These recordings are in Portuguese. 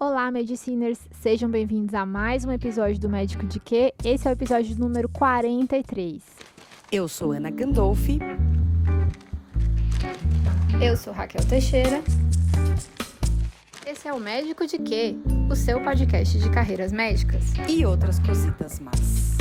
Olá, Mediciners! Sejam bem-vindos a mais um episódio do Médico de Quê? Esse é o episódio número 43. Eu sou Ana Gandolfi. Eu sou Raquel Teixeira. Esse é o Médico de Quê? O seu podcast de carreiras médicas. E outras cositas más.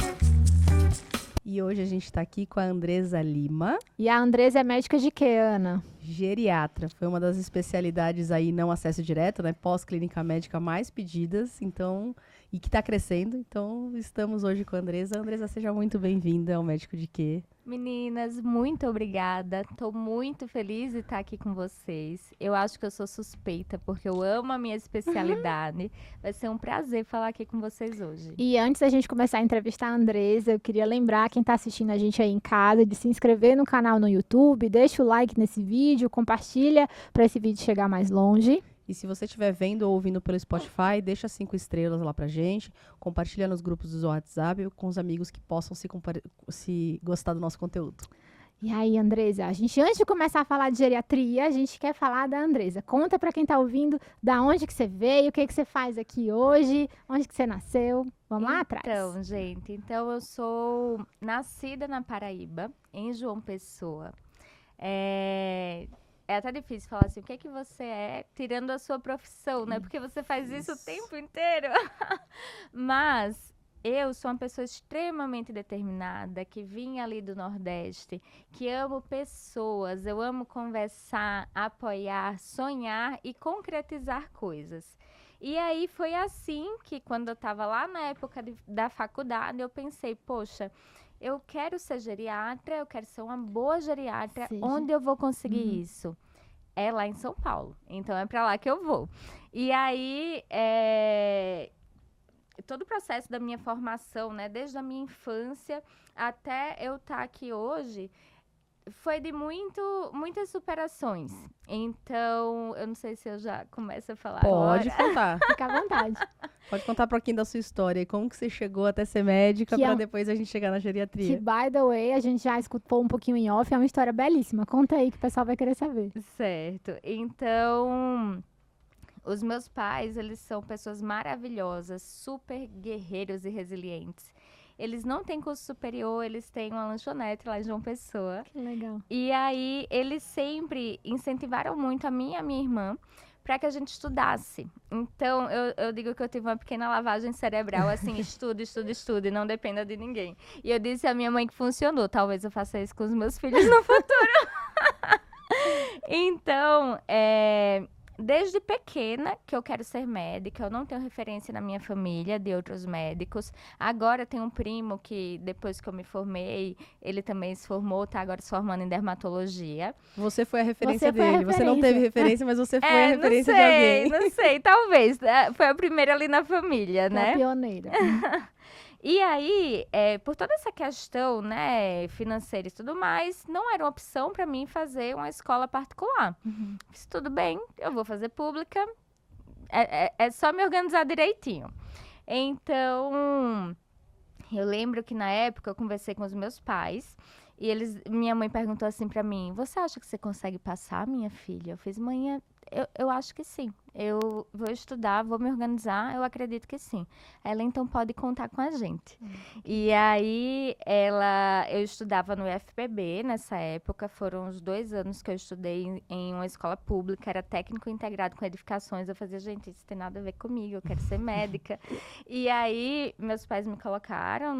E hoje a gente está aqui com a Andresa Lima. E a Andresa é médica de quê, Ana? Geriatra. Foi uma das especialidades aí, não acesso direto, né? Pós-clínica médica mais pedidas, então, e que está crescendo. Então, estamos hoje com a Andresa. Andresa, seja muito bem-vinda ao Médico de Quê? Meninas, muito obrigada. Estou muito feliz de estar aqui com vocês. Eu acho que eu sou suspeita, porque eu amo a minha especialidade. Vai ser um prazer falar aqui com vocês hoje. E antes da gente começar a entrevistar a Andresa, eu queria lembrar quem está assistindo a gente aí em casa de se inscrever no canal no YouTube, deixa o like nesse vídeo, compartilha para esse vídeo chegar mais longe. E se você estiver vendo ou ouvindo pelo Spotify, deixa 5 estrelas lá pra gente, compartilha nos grupos do WhatsApp com os amigos que possam se gostar do nosso conteúdo. E aí, Andresa, antes de começar a falar de geriatria, a gente quer falar da Andresa. Conta para quem tá ouvindo da onde que você veio, o que que você faz aqui hoje, onde que você nasceu. Vamos lá atrás. Então, gente, eu sou nascida na Paraíba, em João Pessoa. É até difícil falar assim, o que é que você é, tirando a sua profissão, né? Porque você faz isso o tempo inteiro. Mas eu sou uma pessoa extremamente determinada, que vim ali do Nordeste, que amo pessoas, eu amo conversar, apoiar, sonhar e concretizar coisas. E aí foi assim que, quando eu estava lá na época da faculdade, eu pensei, poxa, eu quero ser geriatra, eu quero ser uma boa geriatra. Onde eu vou conseguir isso? É lá em São Paulo. Então, é para lá que eu vou. E aí, todo o processo da minha formação, né, desde a minha infância até eu estar aqui hoje, foi de muitas superações. Então, eu não sei se eu já começo a falar Pode agora. contar. Fica à vontade. Pode contar um pouquinho da sua história e como que você chegou até ser médica para depois a gente chegar na Que, geriatria. by the way, a gente já escutou um pouquinho em off, é uma história belíssima. Conta aí que o pessoal vai querer saber. Certo. Então, os meus pais, eles são pessoas maravilhosas, super guerreiros e resilientes. Eles não têm curso superior, eles têm uma lanchonete lá em João Pessoa. Que legal. E aí, eles sempre incentivaram muito a mim e a minha irmã para que a gente estudasse. Então, eu digo que eu tive uma pequena lavagem cerebral, assim, estude, não dependa de ninguém. E eu disse à minha mãe que funcionou. Talvez eu faça isso com os meus filhos no futuro. Então, desde pequena que eu quero ser médica, eu não tenho referência na minha família de outros médicos. Agora tem um primo que, depois que eu me formei, ele também se formou, tá agora se formando em dermatologia. Você foi a referência Você foi a dele. Você não teve referência, mas você foi a não referência sei, de alguém. Não sei, talvez. Foi a primeira ali na família, né? É pioneira. E aí, por toda essa questão, né, financeira e tudo mais, não era uma opção para mim fazer uma escola particular. Fiz tudo bem, eu vou fazer pública, é só me organizar direitinho. Então, eu lembro que na época eu conversei com os meus pais e minha mãe perguntou assim para mim, você acha que você consegue passar, minha filha? Eu fiz, mãe, eu acho que sim. Eu vou estudar, vou me organizar, eu acredito que sim. Ela, então, pode contar com a gente. E aí, eu estudava no UFPB nessa época, foram os 2 anos que eu estudei em uma escola pública, era técnico integrado com edificações. Eu fazia, gente, isso tem nada a ver comigo, eu quero ser médica. E aí, meus pais me colocaram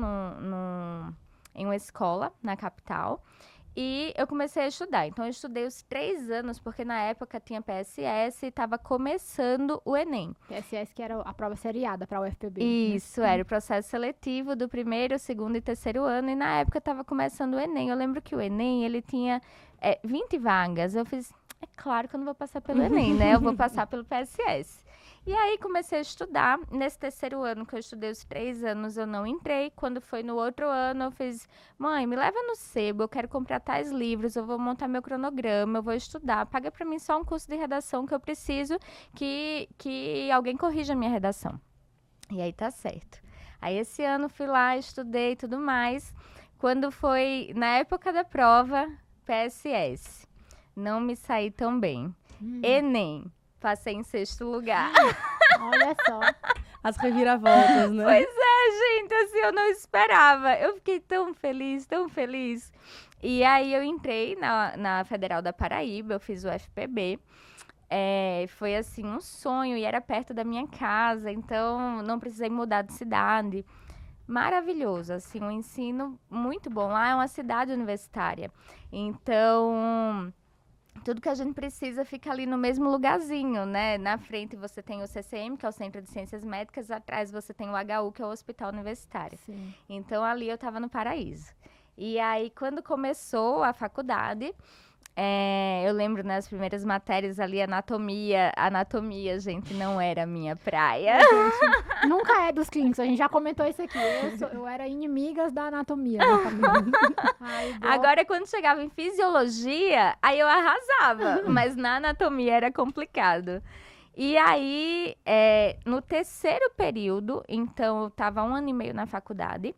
em uma escola na capital. E eu comecei a estudar. Então, eu estudei os 3 anos, porque na época tinha PSS e estava começando o Enem. PSS, que era a prova seriada para o UFPB. Isso, era o processo seletivo do 1º, 2º e 3º ano. E na época estava começando o Enem. Eu lembro que o Enem, ele tinha 20 vagas. Eu fiz, é claro que eu não vou passar pelo Enem, né? Eu vou passar pelo PSS. E aí comecei a estudar. Nesse 3º ano que eu estudei os 3 anos, eu não entrei. Quando foi no outro ano, eu fiz, mãe, me leva no sebo, eu quero comprar tais livros, eu vou montar meu cronograma, eu vou estudar. Paga pra mim só um curso de redação que eu preciso que alguém corrija a minha redação. E aí tá certo. Aí esse ano fui lá, estudei e tudo mais. Quando foi na época da prova, PSS, não me saí tão bem. Enem. Passei em 6º lugar. Olha só. As reviravoltas, né? Pois é, gente, assim, eu não esperava. Eu fiquei tão feliz, tão feliz. E aí eu entrei na Federal da Paraíba, eu fiz o FPB. Foi assim, um sonho, e era perto da minha casa, então não precisei mudar de cidade. Maravilhoso, assim, um ensino muito bom. Lá é uma cidade universitária, então tudo que a gente precisa fica ali no mesmo lugarzinho, né? Na frente você tem o CCM, que é o Centro de Ciências Médicas, atrás você tem o HU, que é o Hospital Universitário. Sim. Então ali eu estava no paraíso. E aí quando começou a faculdade, eu lembro nas primeiras matérias ali, anatomia, gente, não era a minha praia. Gente, nunca é dos clínicos, a gente já comentou isso aqui. Eu era inimigas da anatomia na família. Ai, Agora, quando chegava em fisiologia, aí eu arrasava, mas na anatomia era complicado. E aí, no terceiro período, então eu estava 1 ano e meio na faculdade,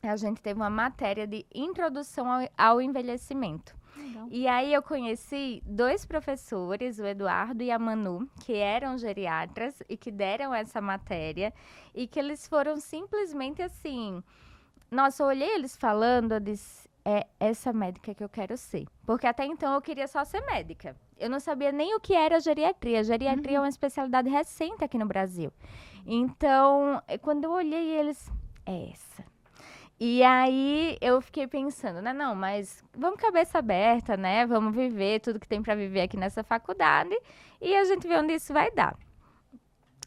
a gente teve uma matéria de introdução ao envelhecimento. Legal. E aí eu conheci 2 professores, o Eduardo e a Manu, que eram geriatras e que deram essa matéria, e que eles foram simplesmente assim... Nossa, eu olhei eles falando, eu disse, é essa médica que eu quero ser. Porque até então eu queria só ser médica. Eu não sabia nem o que era geriatria. Geriatria é uma especialidade recente aqui no Brasil. Então, quando eu olhei eles, é essa. E aí eu fiquei pensando, né, não, mas vamos cabeça aberta, né, vamos viver tudo que tem para viver aqui nessa faculdade e a gente vê onde isso vai dar.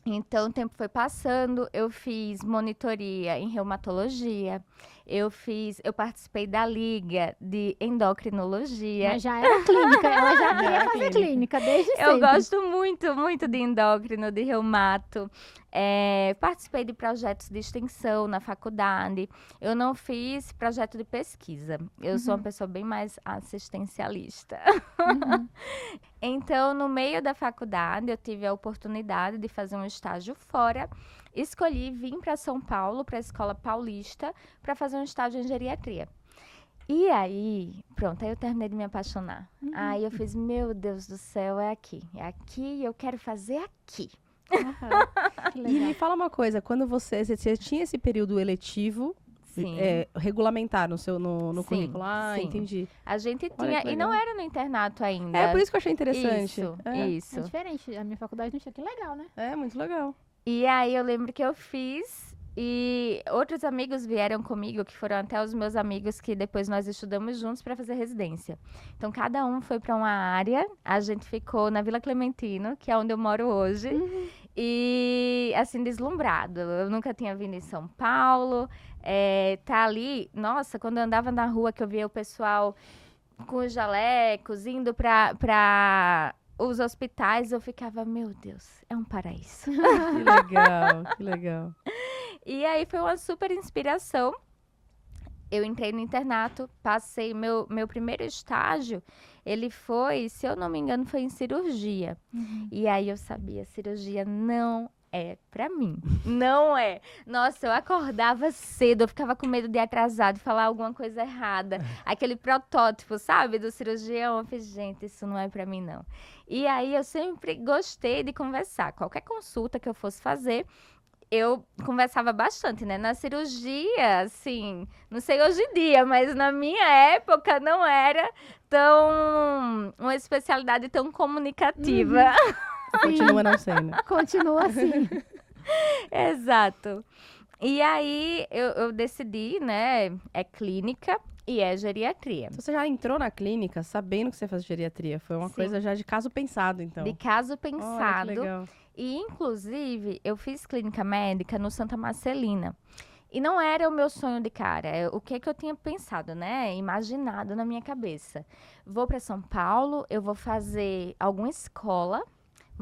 Então o tempo foi passando, eu fiz monitoria em reumatologia, eu participei da liga de endocrinologia. Mas já era clínica, ela já queria fazer clínica desde sempre. Eu gosto muito, muito de endócrino, de reumato. Participei de projetos de extensão na faculdade. Eu não fiz projeto de pesquisa. Eu sou uma pessoa bem mais assistencialista. Então, no meio da faculdade, eu tive a oportunidade de fazer um estágio fora. Escolhi vir para São Paulo, para a Escola Paulista, para fazer um estágio em geriatria. E aí, pronto, aí eu terminei de me apaixonar. Aí eu fiz, meu Deus do céu, é aqui, eu quero fazer aqui. Que E legal. me fala uma coisa, quando você tinha esse período eletivo, Sim. regulamentar no Sim, currículo? Ah, sim. entendi. A gente Olha tinha, que e não legal. era no internato ainda. É por isso que eu achei interessante. Isso, É isso. diferente, a minha faculdade não tinha, que legal, né? É muito legal. E aí eu lembro que eu fiz e outros amigos vieram comigo, que foram até os meus amigos que depois nós estudamos juntos para fazer residência. Então cada um foi para uma área, a gente ficou na Vila Clementino, que é onde eu moro hoje. E assim, deslumbrado. Eu nunca tinha vindo em São Paulo. Tá ali, nossa, quando eu andava na rua que eu via o pessoal com os jalecos indo para os hospitais, eu ficava, meu Deus, é um paraíso. Que legal, que legal. E aí foi uma super inspiração. Eu entrei no internato, passei meu primeiro estágio, ele foi, se eu não me engano, foi em cirurgia. E aí eu sabia, cirurgia não é pra mim. Não é. Nossa, eu acordava cedo, eu ficava com medo de atrasar, de falar alguma coisa errada. Aquele protótipo, sabe, do cirurgião. Eu fiz, gente, isso não é pra mim, não. E aí eu sempre gostei de conversar. Qualquer consulta que eu fosse fazer, eu conversava bastante, né? Na cirurgia, assim, não sei hoje em dia, mas na minha época não era uma especialidade tão comunicativa. Continua não sendo. Continua assim. Exato. E aí eu decidi, né? É clínica e é geriatria. Então, você já entrou na clínica sabendo que você faz geriatria? Foi uma Sim. coisa já de caso pensado, então. De caso Olha, que pensado. legal. E, inclusive, eu fiz clínica médica no Santa Marcelina. E não era o meu sonho de cara. O que eu tinha pensado, né? Imaginado na minha cabeça. Vou para São Paulo, eu vou fazer alguma escola,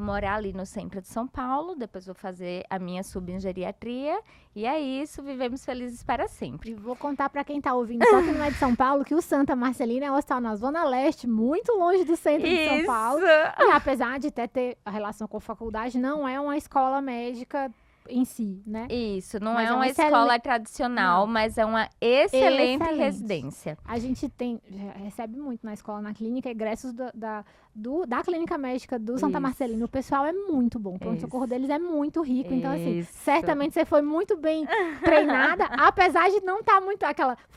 morar ali no centro de São Paulo, depois vou fazer a minha sub em geriatria. E é isso, vivemos felizes para sempre. E vou contar pra quem tá ouvindo, só que não é de São Paulo, que o Santa Marcelina é um hospital na Zona Leste, muito longe do centro de São Paulo. E apesar de até ter a relação com a faculdade, não é uma escola médica em si, né? Isso, não Mas é é uma um escola tradicional, mas é uma excelente residência. A gente recebe muito na escola, na clínica, egressos da clínica médica do Santa Isso. Marcelina. O pessoal é muito bom. O pronto-socorro deles é muito rico. Então, assim, Isso. certamente você foi muito bem treinada, apesar de não estar muito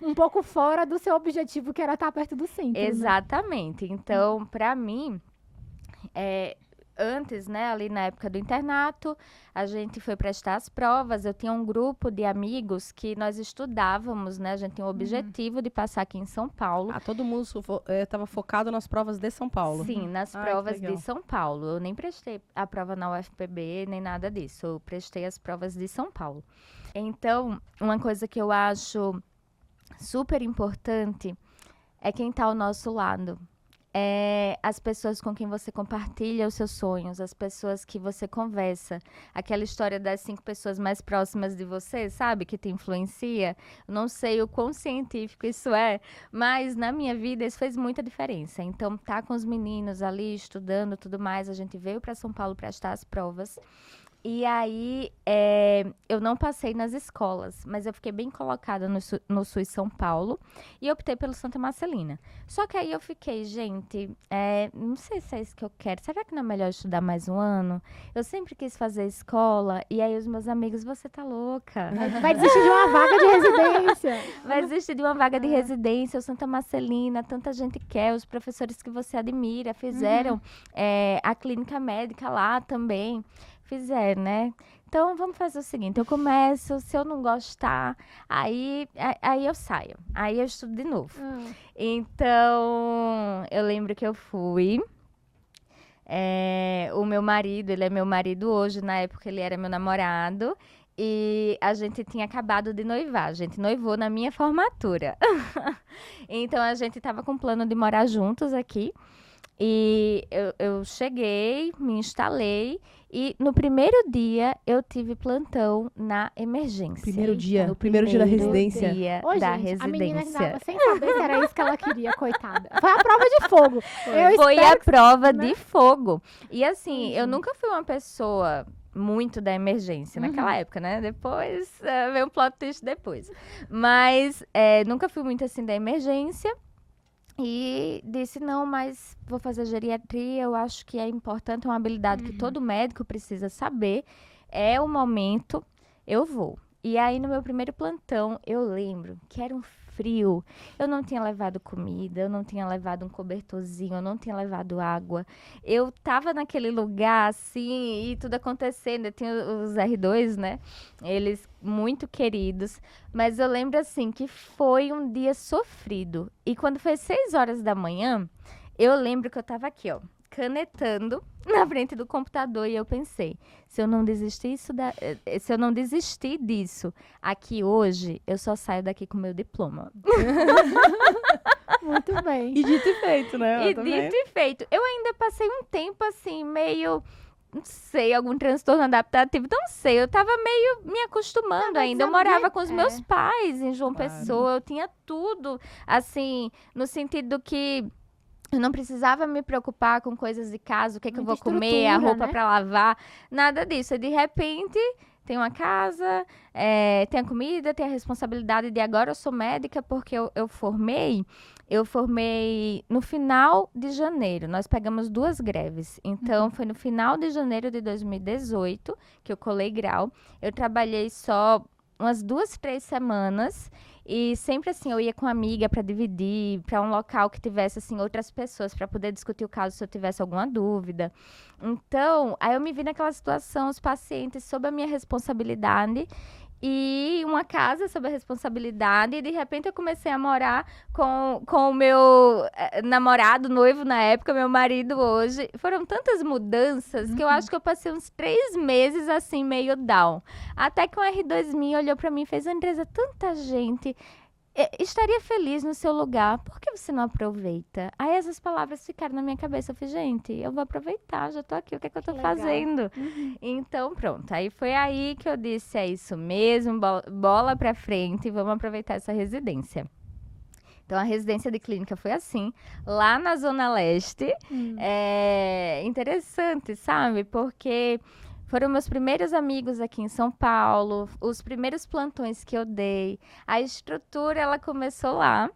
um pouco fora do seu objetivo, que era estar perto do centro. Né? Exatamente. Então, para mim, antes, né, ali na época do internato, a gente foi prestar as provas. Eu tinha um grupo de amigos que nós estudávamos, né? A gente tinha o objetivo de passar aqui em São Paulo. Todo mundo estava focado nas provas de São Paulo. Sim, nas Ai, provas que legal. de São Paulo. Eu nem prestei a prova na UFPB, nem nada disso. Eu prestei as provas de São Paulo. Então, uma coisa que eu acho super importante é quem está ao nosso lado. As pessoas com quem você compartilha os seus sonhos, as pessoas que você conversa. Aquela história das 5 pessoas mais próximas de você, sabe? Que te influencia. Eu não sei o quão científico isso é, mas na minha vida isso fez muita diferença. Então, tá com os meninos ali estudando tudo mais. A gente veio para São Paulo prestar as provas. E aí, eu não passei nas escolas, mas eu fiquei bem colocada no SUS São Paulo e optei pelo Santa Marcelina. Só que aí eu fiquei, gente, não sei se é isso que eu quero. Será que não é melhor estudar mais um ano? Eu sempre quis fazer escola e aí os meus amigos, você tá louca. Vai desistir de uma vaga de residência. Vai desistir de uma vaga de residência, o Santa Marcelina, tanta gente quer, os professores que você admira fizeram a clínica médica lá também. Fizeram, né? Então, vamos fazer o seguinte, eu começo, se eu não gostar, aí eu saio. Aí eu estudo de novo. Então, eu lembro que eu fui. O meu marido, ele é meu marido hoje, na época ele era meu namorado. E a gente tinha acabado de noivar, a gente noivou na minha formatura. Então, a gente estava com plano de morar juntos aqui. E eu cheguei, me instalei e no primeiro dia eu tive plantão na emergência. Primeiro dia? No Primeiro dia da residência? Dia Ô, da gente, residência. a menina que tava sem saber se era isso que ela queria, coitada. Foi a prova de fogo. Foi a prova né? de fogo. E assim, eu nunca fui uma pessoa muito da emergência naquela época, né? Depois, veio um plot twist depois. Mas nunca fui muito assim da emergência. E disse, não, mas vou fazer geriatria, eu acho que é importante, é uma habilidade que todo médico precisa saber. É o momento, eu vou. E aí, no meu primeiro plantão, eu lembro que era um frio. Eu não tinha levado comida, eu não tinha levado um cobertorzinho, eu não tinha levado água. Eu tava naquele lugar, assim, e tudo acontecendo. Eu tinha os R2, né? Eles muito queridos. Mas eu lembro, assim, que foi um dia sofrido. E quando foi 6 horas da manhã, eu lembro que eu tava aqui, ó, canetando na frente do computador e eu pensei, se eu não desistir disso aqui hoje, eu só saio daqui com meu diploma. Muito bem. E dito e feito, né? E dito e feito. Eu ainda passei um tempo assim, meio, não sei, algum transtorno adaptativo, não sei, eu tava meio me acostumando ainda. Eu morava com os meus pais em João Pessoa, eu tinha tudo, assim, no sentido que eu não precisava me preocupar com coisas de casa, o que eu vou comer, a roupa para lavar, nada disso. E de repente, tem uma casa, tem a comida, tem a responsabilidade de agora eu sou médica, porque eu formei no final de janeiro. Nós pegamos 2 greves. Então, foi no final de janeiro de 2018 que eu colei grau. Eu trabalhei só umas 2, 3 semanas. E sempre assim, eu ia com uma amiga para dividir, para um local que tivesse assim outras pessoas para poder discutir o caso se eu tivesse alguma dúvida. Então, aí eu me vi naquela situação, os pacientes sob a minha responsabilidade e uma casa sob a responsabilidade, e de repente eu comecei a morar com o meu namorado, noivo na época, meu marido hoje. Foram tantas mudanças que eu acho que eu passei uns 3 meses assim, meio down. Até que um R2 minha olhou pra mim e fez, Andresa, tanta gente estaria feliz no seu lugar, por que você não aproveita? Aí essas palavras ficaram na minha cabeça, eu falei, gente, eu vou aproveitar, já tô aqui, o que é que eu tô fazendo? Então, pronto, aí foi aí que eu disse, é isso mesmo, bola pra frente, vamos aproveitar essa residência. Então, a residência de clínica foi assim, lá na Zona Leste, interessante, sabe? Porque Foram meus primeiros amigos aqui em São Paulo, os primeiros plantões que eu dei. A estrutura, ela começou lá.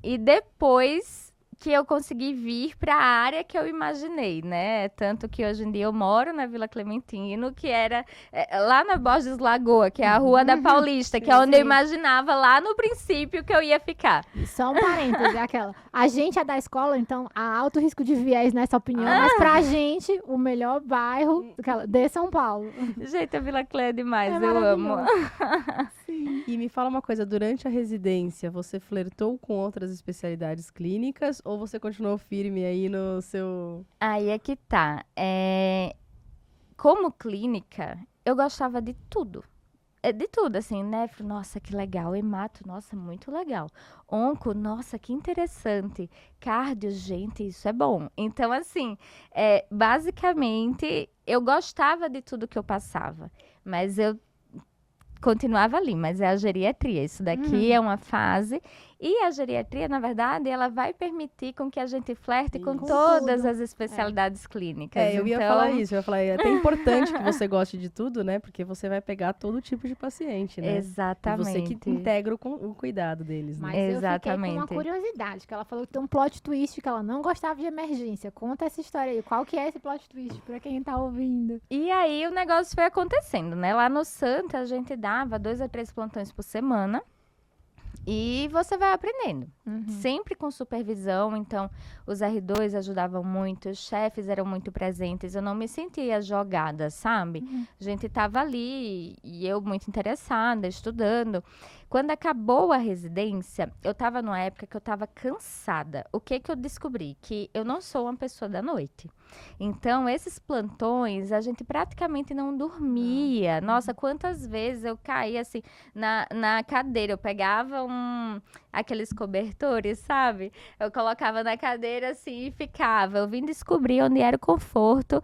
E depois que eu consegui vir para a área que eu imaginei, né? Tanto que hoje em dia eu moro na Vila Clementino, que era lá na Borges Lagoa, que é a Rua da Paulista, que é onde eu imaginava lá no princípio que eu ia ficar. Só um parêntese, aquela. A gente é da escola, então há alto risco de viés nessa opinião, mas pra gente, o melhor bairro de São Paulo. Gente, a Vila Clé é demais, É eu amo. E me fala uma coisa, durante a residência, você flertou com outras especialidades clínicas ou você continuou firme aí no seu... Aí é que tá. Como clínica, eu gostava de tudo. De tudo, assim, nefro, nossa, que legal. Hemato, nossa, muito legal. Onco, nossa, que interessante. Cardio, gente, isso é bom. Então, assim, basicamente, eu gostava de tudo que eu passava. Mas eu continuava ali, mas é a geriatria. Isso daqui é uma fase. E a geriatria, na verdade, ela vai permitir com que a gente flerte com todas as especialidades clínicas. Eu ia falar isso. Eu ia falar, é até importante que você goste de tudo, né? Porque você vai pegar todo tipo de paciente, né? Exatamente. E você que integra o cuidado deles, né? Mas eu fiquei com uma curiosidade, que ela falou que tem um plot twist, que ela não gostava de emergência. Conta essa história aí. Qual que é esse plot twist, pra quem tá ouvindo? E aí, o negócio foi acontecendo, né? Lá no Santa, a gente dava 2 a 3 plantões por semana. E você vai aprendendo, sempre com supervisão, então os R2 ajudavam muito, os chefes eram muito presentes, eu não me sentia jogada, sabe? A gente estava ali e eu muito interessada, estudando. Quando acabou a residência, eu estava numa época que eu estava cansada. O que eu descobri? Que eu não sou uma pessoa da noite. Então, esses plantões, a gente praticamente não dormia. Nossa, quantas vezes eu caía assim na cadeira. Eu pegava aqueles cobertores, sabe? Eu colocava na cadeira assim e ficava. Eu vim descobrir onde era o conforto.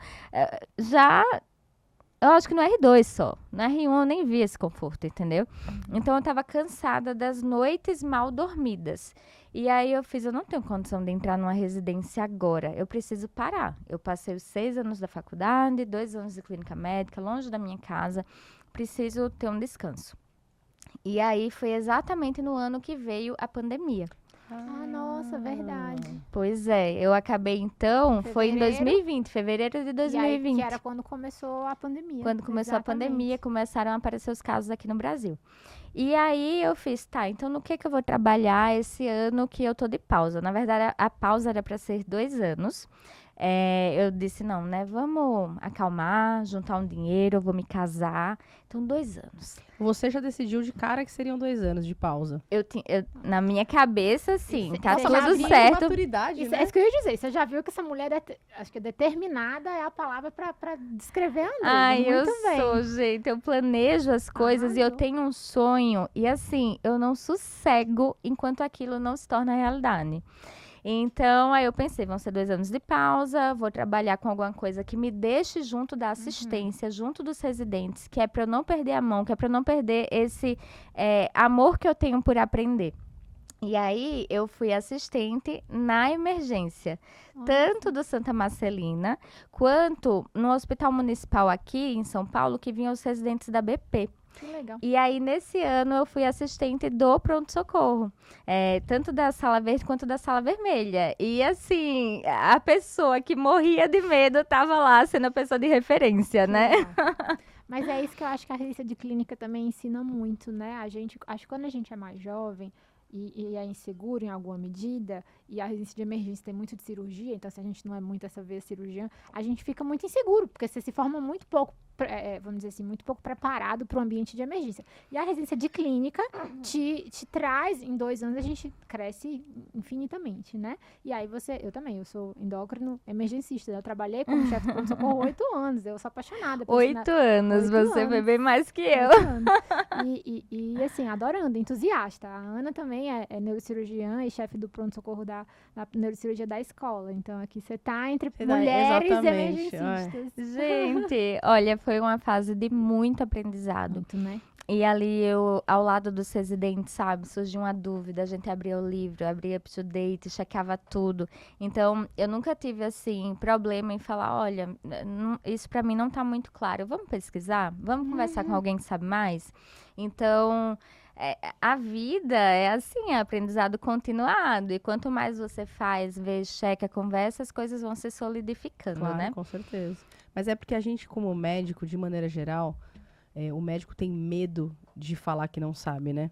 Eu acho que no R2 só. No R1 eu nem vi esse conforto, entendeu? Então eu tava cansada das noites mal dormidas. E aí eu não tenho condição de entrar numa residência agora. Eu preciso parar. Eu passei os 6 anos da faculdade, 2 anos de clínica médica, longe da minha casa. Preciso ter um descanso. E aí foi exatamente no ano que veio a pandemia. Nossa, verdade. Pois é, eu acabei então, foi em 2020, fevereiro de 2020. E aí, que era quando começou a pandemia. Quando começou a pandemia, começaram a aparecer os casos aqui no Brasil. E aí eu fiz, então no que eu vou trabalhar esse ano que eu tô de pausa? Na verdade, a pausa era para ser 2 anos. Eu disse, não, né, vamos acalmar, juntar um dinheiro, eu vou me casar. Então, 2 anos. Você já decidiu de cara que seriam 2 anos de pausa? Na minha cabeça, sim, tá você já tudo viu certo. Maturidade, Isso, né? é isso que eu ia dizer. Você já viu que essa mulher, acho que determinada é a palavra pra descrever a Andresa. Ai, Muito eu bem. sou, gente. Eu planejo as coisas e eu tenho um sonho. E assim, eu não sossego enquanto aquilo não se torna realidade. Então, aí eu pensei, vão ser 2 anos de pausa, vou trabalhar com alguma coisa que me deixe junto da assistência, junto dos residentes, que é para eu não perder a mão, que é para eu não perder esse amor que eu tenho por aprender. E aí, eu fui assistente na emergência, tanto do Santa Marcelina, quanto no Hospital Municipal aqui em São Paulo, que vinham os residentes da BP. Que legal. E aí, nesse ano, eu fui assistente do pronto-socorro, tanto da sala verde quanto da sala vermelha. E assim, a pessoa que morria de medo estava lá sendo a pessoa de referência, né? Mas é isso que eu acho que a residência de clínica também ensina muito, né? Acho que quando a gente é mais jovem e é inseguro em alguma medida, e a residência de emergência tem muito de cirurgia, então se a gente não é muito essa vez cirurgiã, a gente fica muito inseguro, porque você se forma muito pouco, vamos dizer assim, muito pouco preparado para o ambiente de emergência. E a residência de clínica te traz, em 2 anos a gente cresce infinitamente, né? E aí eu sou endócrino emergencista, eu trabalhei como chefe de pronto-socorro 8 anos, eu sou apaixonada. 8 anos, 8 você foi anos. bem mais que eu. 8 anos. E assim, adorando, entusiasta. A Ana também é neurocirurgiã e chefe do pronto-socorro da neurocirurgia da escola. Então, aqui você tá entre mulheres exatamente, emergencistas. Gente, olha, foi uma fase de muito aprendizado. Muito, né? E ali eu, ao lado dos residentes, sabe, surgiu uma dúvida, a gente abria o livro, abria UpToDate, checava tudo. Então, eu nunca tive, assim, problema em falar, olha, isso pra mim não tá muito claro, vamos pesquisar? Vamos conversar com alguém que sabe mais? Então, a vida é assim, é aprendizado continuado. E quanto mais você faz, vê, checa, conversa, as coisas vão se solidificando, Claro, né? com certeza. Mas é porque a gente, como médico, de maneira geral, o médico tem medo de falar que não sabe, né?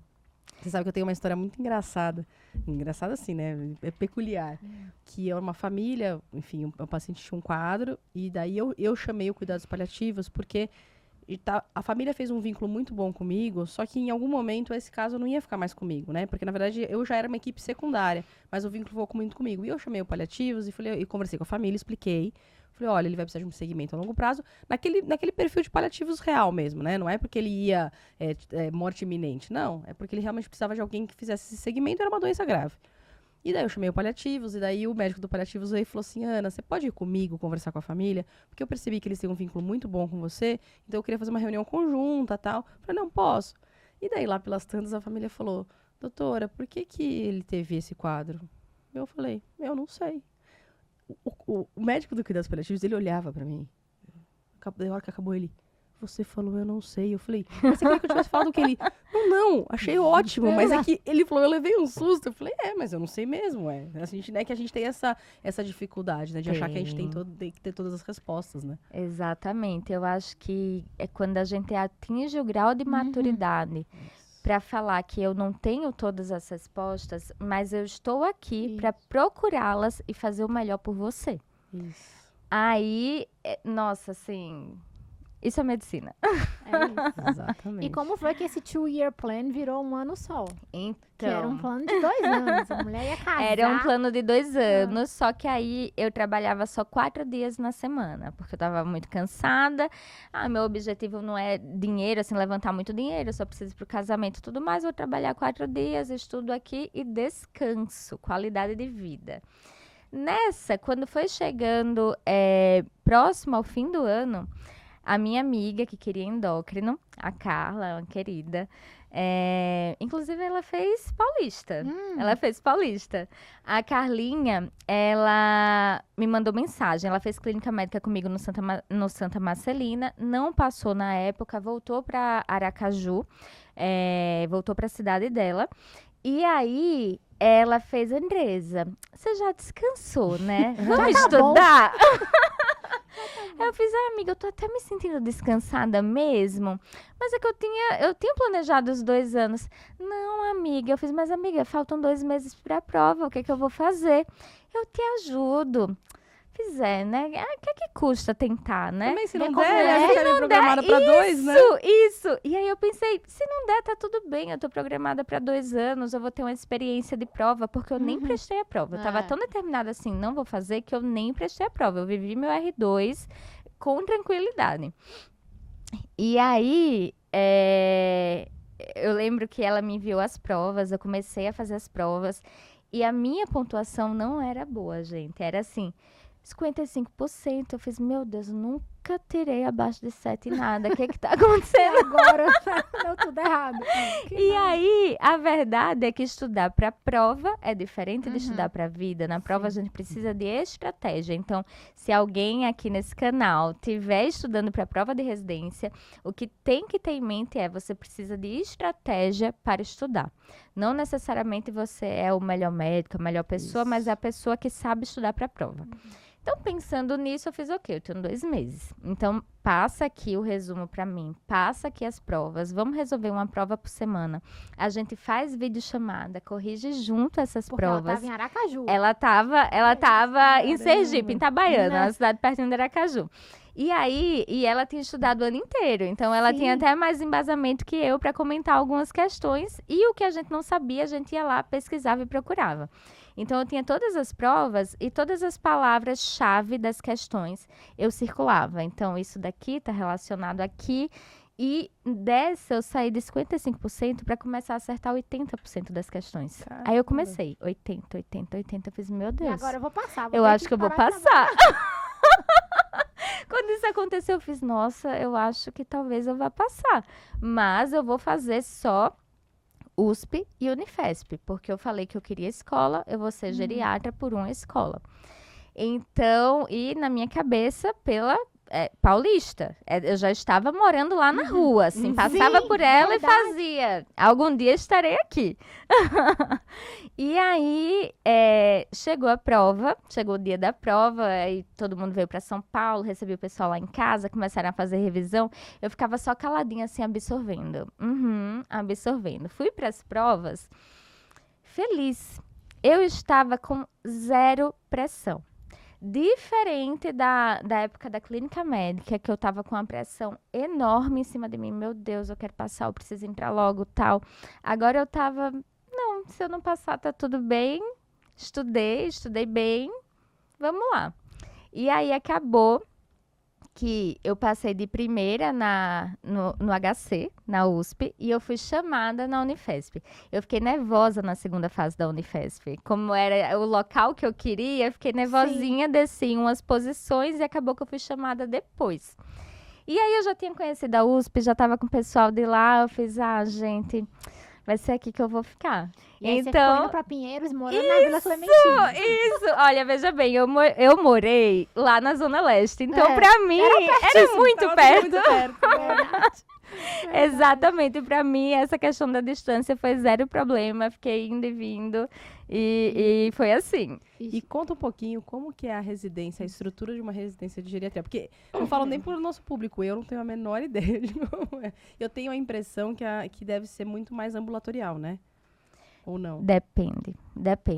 Você sabe que eu tenho uma história muito engraçada. Engraçada assim, né? É peculiar. Que é uma família, enfim, um paciente tinha um quadro, e daí eu chamei o cuidados paliativos, porque a família fez um vínculo muito bom comigo, só que em algum momento esse caso não ia ficar mais comigo, né? Porque, na verdade, eu já era uma equipe secundária, mas o vínculo ficou muito comigo. E eu chamei o paliativos e conversei com a família, expliquei. Falei, olha, ele vai precisar de um segmento a longo prazo, naquele perfil de paliativos real mesmo, né? Não é porque ele ia morte iminente, não. É porque ele realmente precisava de alguém que fizesse esse segmento, era uma doença grave. E daí eu chamei o paliativos, e daí o médico do paliativos veio e falou assim, Ana, você pode ir comigo conversar com a família? Porque eu percebi que eles têm um vínculo muito bom com você, então eu queria fazer uma reunião conjunta e tal. Eu falei, não, posso. E daí lá pelas tantas a família falou, doutora, por que ele teve esse quadro? Eu falei, eu não sei. O médico do cuidados paliativos, ele olhava pra mim. Da hora que acabou ele, você falou, eu não sei. Eu falei, mas você queria que eu tivesse falado que ele... Não, achei ótimo, mas é que ele falou, eu levei um susto. Eu falei, mas eu não sei mesmo, A gente, né, que a gente tem essa dificuldade, né, de achar que a gente tem que ter todas as respostas, né? Exatamente. Eu acho que é quando a gente atinge o grau de maturidade para falar que eu não tenho todas as respostas, mas eu estou aqui para procurá-las e fazer o melhor por você. Isso. Aí, nossa, assim, isso é medicina. É isso. Exatamente. E como foi que esse 2-year plan virou um ano só? Que era um Então, plano de 2 anos. A mulher ia casar. era um plano de 2 anos, só que aí eu trabalhava só 4 dias na semana, porque eu tava muito cansada. Meu objetivo não é dinheiro, assim, levantar muito dinheiro, eu só preciso pro casamento e tudo mais. Vou trabalhar 4 dias, estudo aqui e descanso, qualidade de vida. Nessa, quando foi chegando próximo ao fim do ano, a minha amiga que queria endócrino, a Carla, uma querida, inclusive ela fez Paulista. Ela fez Paulista. A Carlinha, ela me mandou mensagem. Ela fez clínica médica comigo no Santa Marcelina. Não passou na época, voltou para Aracaju. Voltou para a cidade dela. E aí, ela fez, Andresa, você já descansou, né? Vamos estudar? Eu fiz, amiga, eu tô até me sentindo descansada mesmo, mas é que eu tinha planejado os 2 anos. Não, amiga, eu fiz, mas amiga, faltam 2 meses pra prova, o que é que eu vou fazer? Eu te ajudo. Fiz, né? O que é que custa tentar, né? Também, se não der, a gente era programada pra 2, né? Isso. E aí eu pensei, se não der, tá tudo bem. Eu tô programada pra 2 anos, eu vou ter uma experiência de prova, porque eu nem prestei a prova. Eu tava tão determinada assim, não vou fazer, que eu nem prestei a prova. Eu vivi meu R2 com tranquilidade. E aí, eu lembro que ela me enviou as provas, eu comecei a fazer as provas, e a minha pontuação não era boa, gente. Era assim... 55%, eu fiz, meu Deus, nunca tirei abaixo de 7 nada, o que tá acontecendo? Agora deu tudo errado. E aí, a verdade é que estudar para prova é diferente de estudar para vida. Na prova a gente precisa de estratégia. Então, se alguém aqui nesse canal estiver estudando para prova de residência, o que tem que ter em mente é você precisa de estratégia para estudar. Não necessariamente você é o melhor médico, a melhor pessoa, mas é a pessoa que sabe estudar para prova. Então, pensando nisso, eu fiz o quê? Eu tenho 2 meses. Então, passa aqui o resumo para mim. Passa aqui as provas. Vamos resolver uma prova por semana. A gente faz videochamada, corrige junto essas provas. Ela tava em Aracaju. Ela tava em Sergipe, em Itabaiana, uma cidade pertinho de Aracaju. E aí, ela tinha estudado o ano inteiro. Então, ela tinha até mais embasamento que eu para comentar algumas questões. E o que a gente não sabia, a gente ia lá, pesquisava e procurava. Então, eu tinha todas as provas e todas as palavras-chave das questões eu circulava. Então, isso daqui está relacionado aqui. E dessa, eu saí de 55% para começar a acertar 80% das questões. Caramba. Aí eu comecei, 80. Eu fiz, meu Deus. E agora eu vou passar. Eu acho que eu vou passar. Quando isso aconteceu, eu fiz, nossa, eu acho que talvez eu vá passar. Mas eu vou fazer só USP e Unifesp, porque eu falei que eu queria escola, eu vou ser geriatra por uma escola. Então, e na minha cabeça, pela Paulista. Eu já estava morando lá na rua, assim, passava por ela verdade. e fazia. Algum dia estarei aqui. E aí, chegou a prova, chegou o dia da prova, aí todo mundo veio para São Paulo, recebi o pessoal lá em casa, começaram a fazer revisão. Eu ficava só caladinha, assim, absorvendo. Absorvendo. Fui para as provas feliz. Eu estava com zero pressão. Diferente da época da clínica médica, que eu tava com uma pressão enorme em cima de mim. Meu Deus, eu quero passar, eu preciso entrar logo, tal. Agora eu tava, não, se eu não passar, tá tudo bem. Estudei bem, vamos lá. E aí acabou que eu passei de primeira no HC, na USP, e eu fui chamada na Unifesp. Eu fiquei nervosa na segunda fase da Unifesp. Como era o local que eu queria, eu fiquei nervosinha, desci umas posições e acabou que eu fui chamada depois. E aí eu já tinha conhecido a USP, já estava com o pessoal de lá, eu fiz, gente, vai ser aqui que eu vou ficar. E aí você ficou indo pra Pinheiros, morando na Vila Clementino. Isso! Olha, veja bem, eu morei lá na Zona Leste, então pra mim era muito perto. Verdade. Exatamente, pra mim essa questão da distância foi zero problema, fiquei indo e vindo e foi assim. E conta um pouquinho como que é a residência, a estrutura de uma residência de geriatria. Porque não falo nem pro nosso público, eu não tenho a menor ideia de como é. Eu tenho a impressão que deve ser muito mais ambulatorial, né? Ou não? Depende.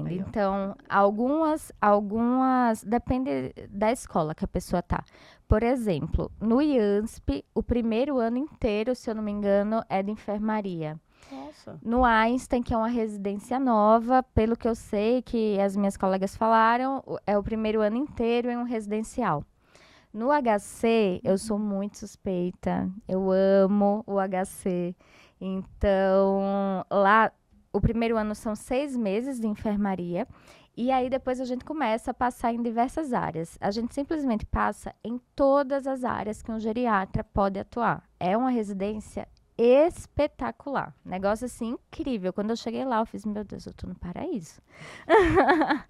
Aí, ó. Então, algumas depende da escola que a pessoa tá. Por exemplo, no IANSP, o primeiro ano inteiro, se eu não me engano, é de enfermaria. Nossa. No Einstein, que é uma residência nova, pelo que eu sei, que as minhas colegas falaram, é o primeiro ano inteiro em um residencial. No HC, eu sou muito suspeita. Eu amo o HC. Então, lá, o primeiro ano são 6 meses de enfermaria. E aí, depois a gente começa a passar em diversas áreas. A gente simplesmente passa em todas as áreas que um geriatra pode atuar. É uma residência espetacular. Negócio assim incrível. Quando eu cheguei lá, eu fiz, meu Deus, eu tô no paraíso.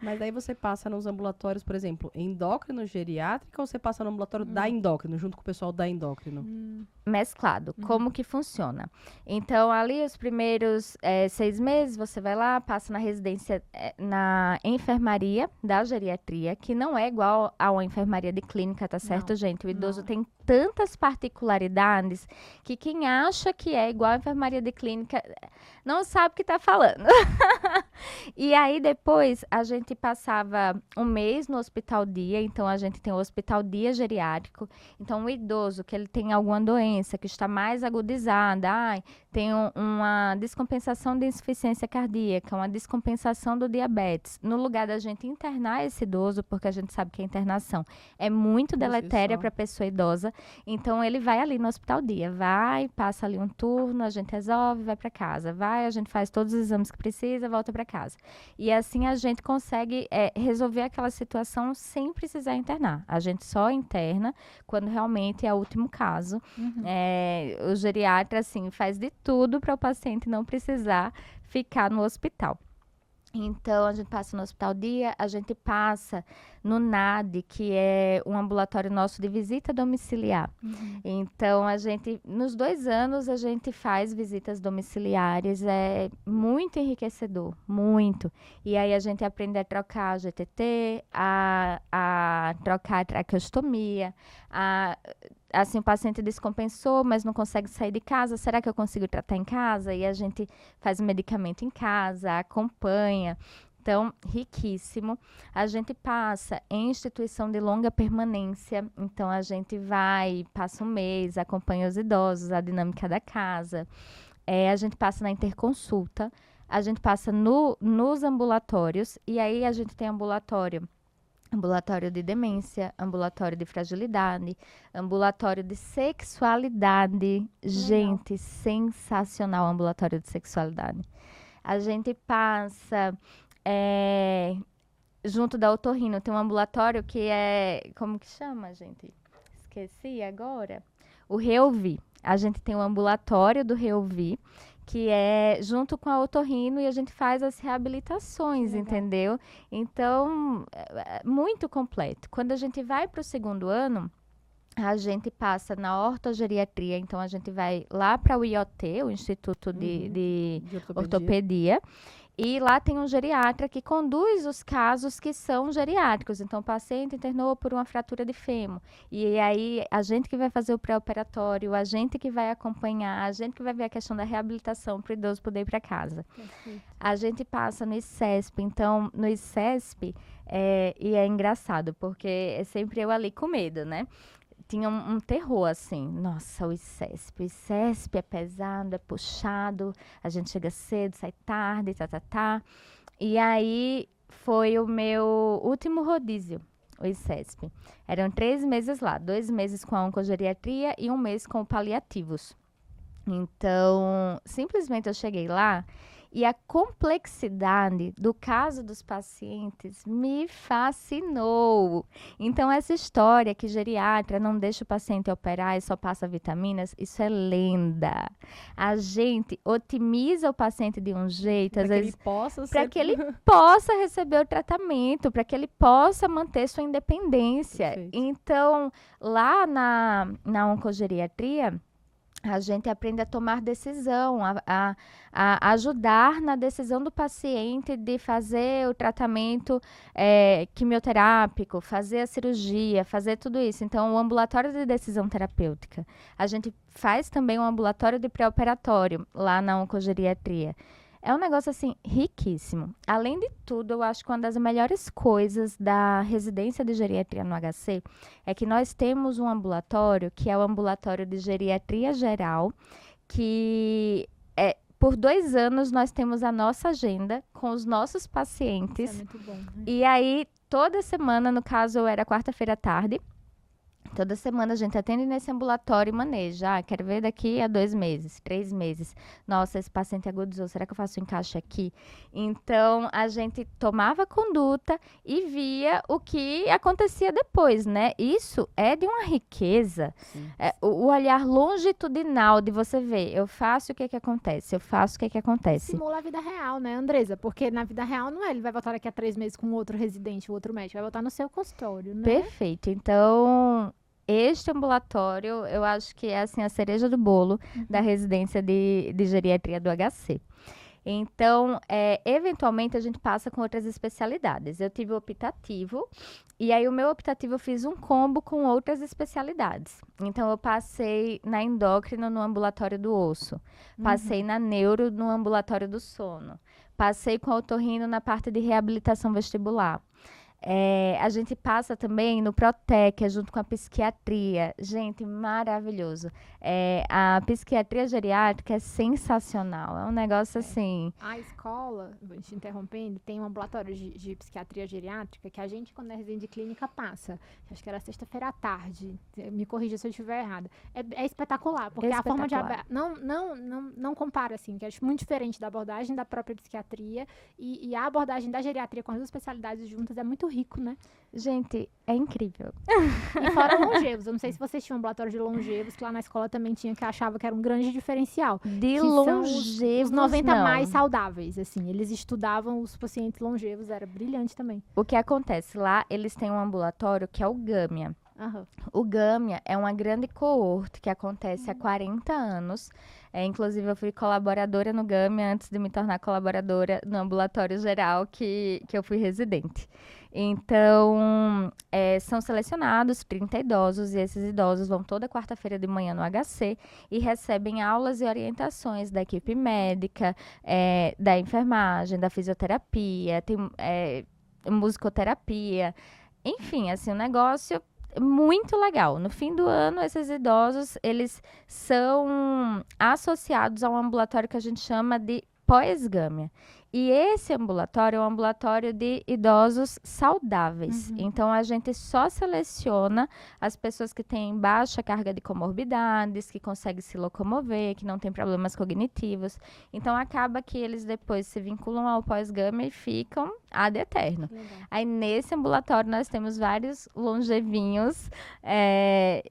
Mas daí você passa nos ambulatórios, por exemplo, endócrino geriátrica, ou você passa no ambulatório da endócrino, junto com o pessoal da endócrino? Mesclado. Como que funciona? Então, ali os primeiros 6 meses, você vai lá, passa na residência, na enfermaria da geriatria, que não é igual a uma enfermaria de clínica, tá certo, gente? O idoso tem tantas particularidades que quem acha que é igual a enfermaria de clínica não sabe o que tá falando. E aí, depois, a gente passava 1 mês no hospital dia, então a gente tem o hospital dia geriátrico. Então, o idoso que ele tem alguma doença que está mais agudizada, tem uma descompensação de insuficiência cardíaca, uma descompensação do diabetes. No lugar da gente internar esse idoso, porque a gente sabe que a internação é muito deletéria para a pessoa idosa, então ele vai ali no hospital dia, vai, passa ali um turno, a gente resolve, vai para casa, vai, a gente faz todos os exames que precisa, volta para casa. E assim a gente consegue resolver aquela situação sem precisar internar. A gente só interna quando realmente é o último caso. O geriatra, assim, faz de tudo para o paciente não precisar ficar no hospital. Então, a gente passa no hospital dia, a gente passa no NAD, que é um ambulatório nosso de visita domiciliar. Então, nos 2 anos, a gente faz visitas domiciliares, é muito enriquecedor, muito. E aí, a gente aprende a trocar a GTT, a trocar a traqueostomia, assim, o paciente descompensou, mas não consegue sair de casa. Será que eu consigo tratar em casa? E a gente faz o medicamento em casa, acompanha. Então, riquíssimo. A gente passa em instituição de longa permanência. Então, a gente vai, passa 1 mês, acompanha os idosos, a dinâmica da casa. A gente passa na interconsulta. A gente passa nos ambulatórios. E aí, a gente tem ambulatório de demência, ambulatório de fragilidade, ambulatório de sexualidade. Gente, sensacional o ambulatório de sexualidade. A gente passa junto da otorrino, tem um ambulatório que é, como que chama, gente? esqueci agora. O Reouvi. A gente tem o ambulatório do Reouvi, que é junto com a otorrino e a gente faz as reabilitações, entendeu? Então, muito completo. Quando a gente vai para o segundo ano, a gente passa na ortogeriatria, então a gente vai lá para o IoT, o Instituto de Ortopedia, e lá tem um geriatra que conduz os casos que são geriátricos. Então, o paciente internou por uma fratura de fêmur. E aí, a gente que vai fazer o pré-operatório, a gente que vai acompanhar, a gente que vai ver a questão da reabilitação para o idoso poder ir para casa. Perfeito. A gente passa no ICESP. Então, no ICESP, e é engraçado, porque é sempre eu ali com medo, né? Tinha um terror, assim, nossa, o ICESP é pesado, é puxado, a gente chega cedo, sai tarde, E aí, foi o meu último rodízio, o ICESP. Eram 3 meses lá, 2 meses com a oncogeriatria e 1 mês com paliativos. Então, simplesmente eu cheguei lá e a complexidade do caso dos pacientes me fascinou. Então, essa história que geriatra não deixa o paciente operar e só passa vitaminas, isso é lenda. A gente otimiza o paciente de um jeito, às vezes, para que ele possa receber o tratamento, para que ele possa manter sua independência. Perfeito. Então, lá na oncogeriatria, a gente aprende a tomar decisão, a ajudar na decisão do paciente de fazer o tratamento quimioterápico, fazer a cirurgia, fazer tudo isso. Então, o ambulatório de decisão terapêutica. A gente faz também um ambulatório de pré-operatório lá na oncogeriatria. É um negócio, assim, riquíssimo. Além de tudo, eu acho que uma das melhores coisas da residência de geriatria no HC é que nós temos um ambulatório, que é o ambulatório de geriatria geral, que por 2 anos nós temos a nossa agenda com os nossos pacientes. Isso é muito bom. Né? E aí, toda semana, no caso, era quarta-feira à tarde, toda semana a gente atende nesse ambulatório e maneja. Quero ver daqui a 2 meses, 3 meses. Nossa, esse paciente agudizou, será que eu faço um encaixe aqui? Então, a gente tomava conduta e via o que acontecia depois, né? Isso é de uma riqueza. O olhar longitudinal de você ver, eu faço o que acontece, eu faço o que acontece. Simula a vida real, né, Andresa? Porque na vida real não é, ele vai voltar daqui a 3 meses com outro residente, outro médico, vai voltar no seu consultório, né? Perfeito. Então, este ambulatório, eu acho que é assim, a cereja do bolo da residência de geriatria do HC. Então, eventualmente, a gente passa com outras especialidades. Eu tive o optativo, e aí o meu optativo eu fiz um combo com outras especialidades. Então, eu passei na endócrino no ambulatório do osso, passei na neuro no ambulatório do sono, passei com a otorrino na parte de reabilitação vestibular. A gente passa também no Protec, junto com a psiquiatria. Gente, maravilhoso. A psiquiatria geriátrica é sensacional. É um negócio assim... A escola, te interrompendo, tem um ambulatório de psiquiatria geriátrica que a gente, quando é residente de clínica, passa. Acho que era sexta-feira à tarde. Me corrija se eu estiver errada. É espetacular, porque a forma de... Não compara, assim, que é muito diferente da abordagem da própria psiquiatria e a abordagem da geriatria com as duas especialidades juntas é muito rico, né? Gente, é incrível. E fora longevos. Eu não sei se vocês tinham um ambulatório de longevos, que lá na escola também tinha, que eu achava que era um grande diferencial. De longevos, os 90 não. mais saudáveis, assim. Eles estudavam os pacientes longevos, era brilhante também. O que acontece? Lá, eles têm um ambulatório que é o Gâmia. O Gâmia é uma grande coorte que acontece há 40 anos. Inclusive, eu fui colaboradora no Gâmia antes de me tornar colaboradora no ambulatório geral que eu fui residente. Então, são selecionados 30 idosos e esses idosos vão toda quarta-feira de manhã no HC e recebem aulas e orientações da equipe médica, da enfermagem, da fisioterapia, tem musicoterapia. Enfim, assim, um negócio muito legal. No fim do ano, esses idosos, eles são associados a um ambulatório que a gente chama de pós-Gâmia. E esse ambulatório é um ambulatório de idosos saudáveis. Então, a gente só seleciona as pessoas que têm baixa carga de comorbidades, que conseguem se locomover, que não têm problemas cognitivos. Então, acaba que eles depois se vinculam ao pós-Gâmia e ficam ad eterno. Legal. Aí, nesse ambulatório, nós temos vários longevinhos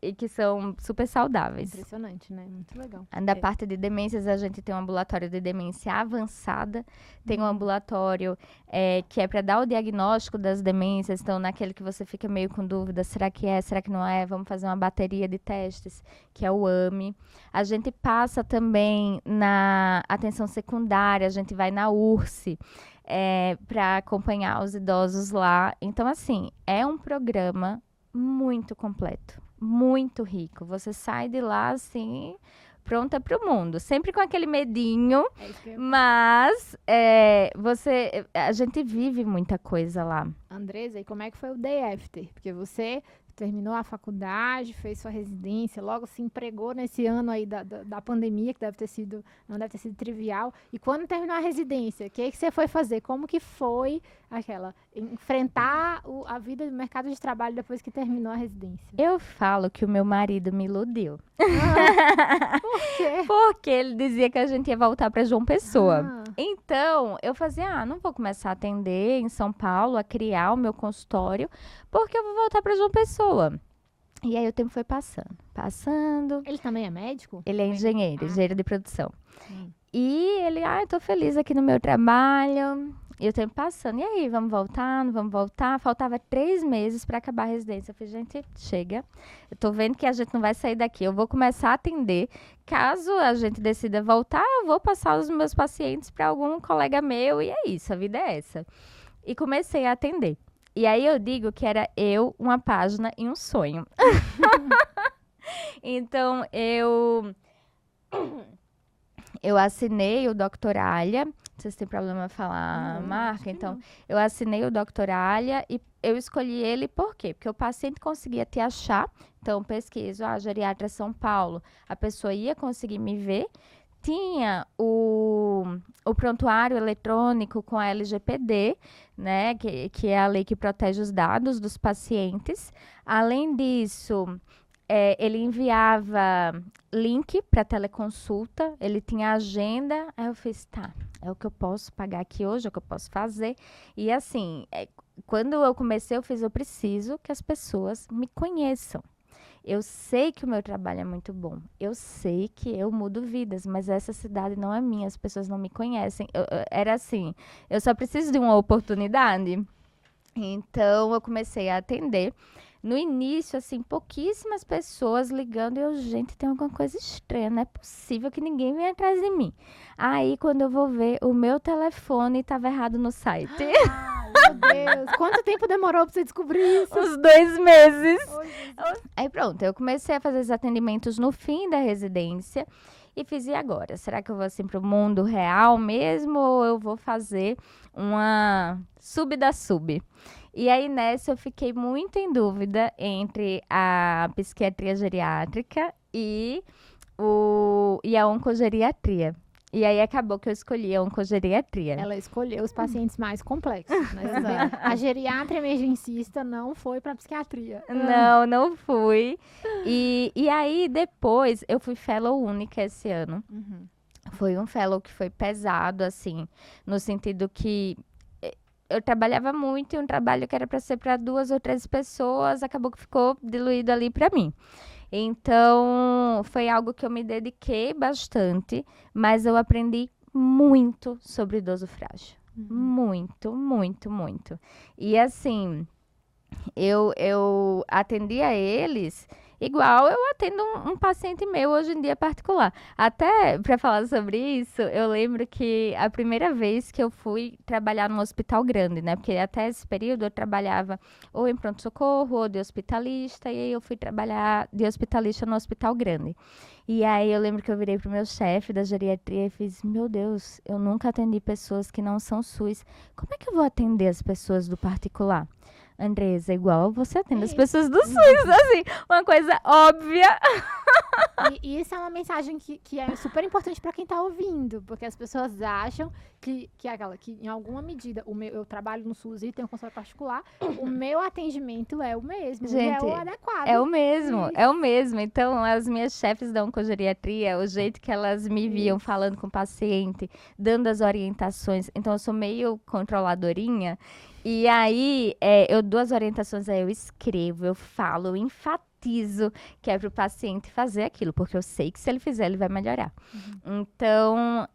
e que são super saudáveis. Impressionante, né? Muito legal. Da parte de demências, a gente tem um ambulatório de demência avançada, tem um ambulatório que é para dar o diagnóstico das demências, então naquele que você fica meio com dúvida, será que é, será que não é? Vamos fazer uma bateria de testes, que é o AME. A gente passa também na atenção secundária, a gente vai na URSE, para acompanhar os idosos lá. Então, assim, é um programa muito completo, muito rico. Você sai de lá, assim, pronta para o mundo. Sempre com aquele medinho, É isso que eu... mas a gente vive muita coisa lá. Andresa, e como é que foi o day after? Porque você terminou a faculdade, fez sua residência, logo se empregou nesse ano aí da pandemia, que não deve ter sido trivial. E quando terminou a residência, o que você foi fazer? Como que foi enfrentar a vida do mercado de trabalho depois que terminou a residência? Eu falo que o meu marido me iludiu. Por quê? Porque ele dizia que a gente ia voltar para João Pessoa. Então, eu fazia, não vou começar a atender em São Paulo, a criar o meu consultório, porque eu vou voltar para João Pessoa. E aí o tempo foi passando. Ele também é médico? Ele é engenheiro de produção. Hum. E ele, eu tô feliz aqui no meu trabalho. E o tempo passando. E aí, vamos voltar? Não vamos voltar? Faltava 3 meses para acabar a residência. Eu falei, gente, chega. Eu tô vendo que a gente não vai sair daqui. Eu vou começar a atender. Caso a gente decida voltar, eu vou passar os meus pacientes para algum colega meu. E é isso, a vida é essa. E comecei a atender. E aí eu digo que era eu, uma página e um sonho. Então, eu assinei o Doctoralha. Vocês têm problema em falar a marca? Então, eu assinei o Doctoralha e eu escolhi ele por quê? Porque o paciente conseguia te achar. Então, pesquiso, Geriatra São Paulo. A pessoa ia conseguir me ver. Tinha o prontuário eletrônico com a LGPD, né, que é a lei que protege os dados dos pacientes. Além disso, ele enviava link para teleconsulta, ele tinha agenda. Aí eu fiz, é o que eu posso pagar aqui hoje, é o que eu posso fazer. E assim, quando eu comecei, eu preciso que as pessoas me conheçam. Eu sei que o meu trabalho é muito bom. Eu sei que eu mudo vidas, mas essa cidade não é minha, as pessoas não me conhecem. Era assim, eu só preciso de uma oportunidade. Então, eu comecei a atender. No início, assim, pouquíssimas pessoas ligando. E eu, gente, tem alguma coisa estranha. Não é possível que ninguém venha atrás de mim. Aí, quando eu vou ver, o meu telefone estava errado no site. Meu Deus, quanto tempo demorou pra você descobrir isso? Uns 2 meses. Oi, Aí pronto, eu comecei a fazer os atendimentos no fim da residência e fiz, e agora? Será que eu vou assim pro mundo real mesmo ou eu vou fazer uma sub da sub? E aí nessa eu fiquei muito em dúvida entre a psiquiatria geriátrica e a oncogeriatria. E aí acabou que eu escolhi a oncogeriatria. Ela escolheu os pacientes mais complexos, né? A geriatra emergencista não foi pra psiquiatria. Não fui. E aí, depois, eu fui fellow única esse ano. Uhum. Foi um fellow que foi pesado, assim, no sentido que eu trabalhava muito e um trabalho que era para ser para 2 ou 3 pessoas, acabou que ficou diluído ali para mim. Então, foi algo que eu me dediquei bastante, mas eu aprendi muito sobre idoso frágil. Muito, muito, muito. E assim, eu atendia eles igual eu atendo um paciente meu hoje em dia particular. Até para falar sobre isso, eu lembro que a primeira vez que eu fui trabalhar num hospital grande, né? Porque até esse período eu trabalhava ou em pronto-socorro ou de hospitalista, e aí eu fui trabalhar de hospitalista no hospital grande. E aí eu lembro que eu virei pro meu chefe da geriatria e fiz, meu Deus, eu nunca atendi pessoas que não são SUS. Como é que eu vou atender as pessoas do particular? Andresa, igual você atende as pessoas do SUS, assim, uma coisa óbvia. E isso é uma mensagem que é super importante para quem tá ouvindo, porque as pessoas acham que em alguma medida, eu trabalho no SUS e tenho consultório particular, o meu atendimento é o mesmo, e é Gente, o adequado. é o mesmo, é o mesmo. Então, as minhas chefes da oncogeriatria, o jeito que elas me viam falando com o paciente, dando as orientações. Então, eu sou meio controladorinha. E aí, eu dou as orientações, aí eu escrevo, eu falo, eu enfatizo que é para o paciente fazer aquilo, porque eu sei que se ele fizer, ele vai melhorar. Então,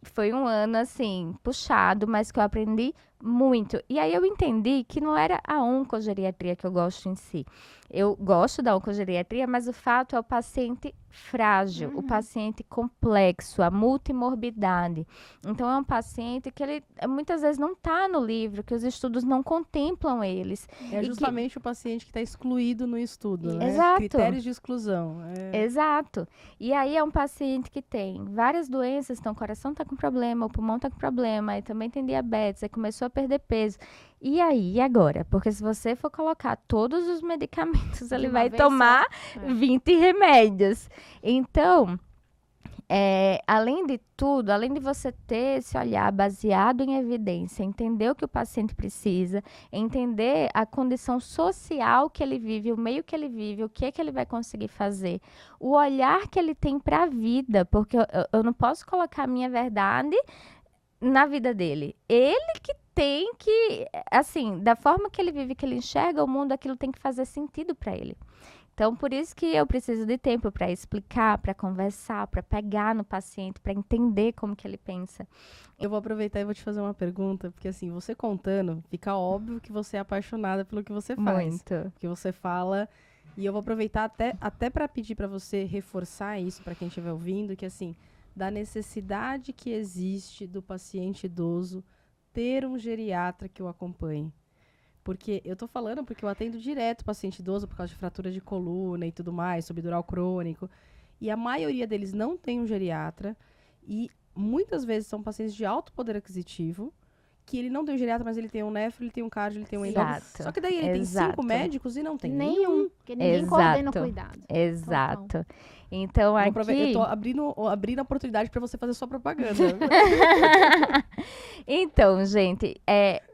foi um ano, assim, puxado, mas que eu aprendi muito. E aí eu entendi que não era a oncogeriatria que eu gosto em si. Eu gosto da oncogeriatria, mas o fato é o paciente frágil, o paciente complexo, a multimorbidade. Então, é um paciente que ele muitas vezes não está no livro, que os estudos não contemplam eles. É justamente o paciente que está excluído no estudo, né? Exato. Critérios de exclusão. Exato. E aí é um paciente que tem várias doenças, então o coração está com problema, o pulmão está com problema, e também tem diabetes, aí começou a perder peso. E aí, e agora? Porque se você for colocar todos os medicamentos, ele vai tomar 20 remédios. Então, além de tudo, além de você ter esse olhar baseado em evidência, entender o que o paciente precisa, entender a condição social que ele vive, o meio que ele vive, o que é que ele vai conseguir fazer, o olhar que ele tem para a vida, porque eu não posso colocar a minha verdade na vida dele. Ele que tem que, assim, da forma que ele vive, que ele enxerga o mundo, aquilo tem que fazer sentido para ele. Então, por isso que eu preciso de tempo para explicar, para conversar, para pegar no paciente, para entender como que ele pensa. Eu vou aproveitar e vou te fazer uma pergunta, porque assim, você contando, fica óbvio que você é apaixonada pelo que você faz. Muito. Que você fala, e eu vou aproveitar até para pedir para você reforçar isso para quem estiver ouvindo, que assim, da necessidade que existe do paciente idoso ter um geriatra que o acompanhe. Porque eu tô falando porque eu atendo direto paciente idoso por causa de fratura de coluna e tudo mais, subdural crônico. E a maioria deles não tem um geriatra. E muitas vezes são pacientes de alto poder aquisitivo, que ele não tem um geriatra, mas ele tem um nefro, ele tem um cardio, ele tem um endócrino. Só que daí ele tem 5 médicos e não tem nenhum. Porque ninguém coordena o cuidado. Exato. Então, aqui... Eu tô abrindo a oportunidade para você fazer sua propaganda. Então, gente,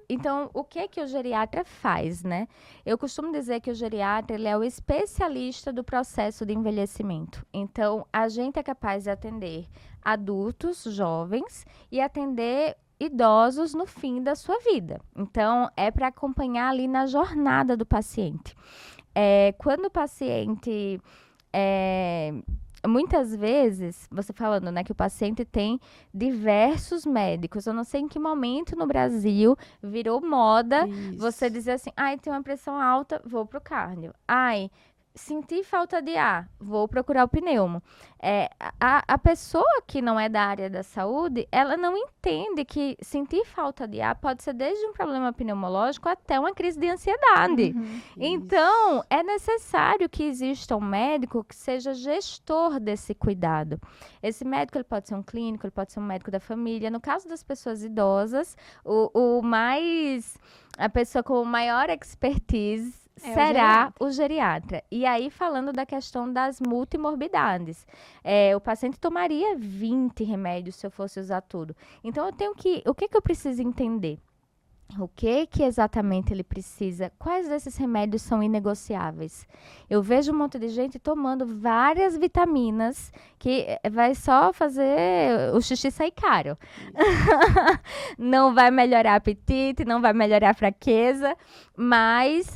então, o que o geriatra faz, né? Eu costumo dizer que o geriatra, ele é o especialista do processo de envelhecimento. Então, a gente é capaz de atender adultos, jovens, e atender idosos no fim da sua vida. Então, é para acompanhar ali na jornada do paciente. Quando o paciente... muitas vezes, você falando, né, que o paciente tem diversos médicos. Eu não sei em que momento no Brasil virou moda você dizer assim, tem uma pressão alta, vou pro cardio. Senti falta de ar, vou procurar o pneumo. A pessoa que não é da área da saúde, ela não entende que sentir falta de ar pode ser desde um problema pneumológico até uma crise de ansiedade. Então, é necessário que exista um médico que seja gestor desse cuidado. Esse médico, ele pode ser um clínico, ele pode ser um médico da família. No caso das pessoas idosas, a pessoa com maior expertise será o geriatra. E aí, falando da questão das multimorbidades, o paciente tomaria 20 remédios se eu fosse usar tudo. Então, o que eu preciso entender? O que exatamente ele precisa? Quais desses remédios são inegociáveis? Eu vejo um monte de gente tomando várias vitaminas que vai só fazer o xixi sair caro. Não vai melhorar apetite, não vai melhorar a fraqueza, mas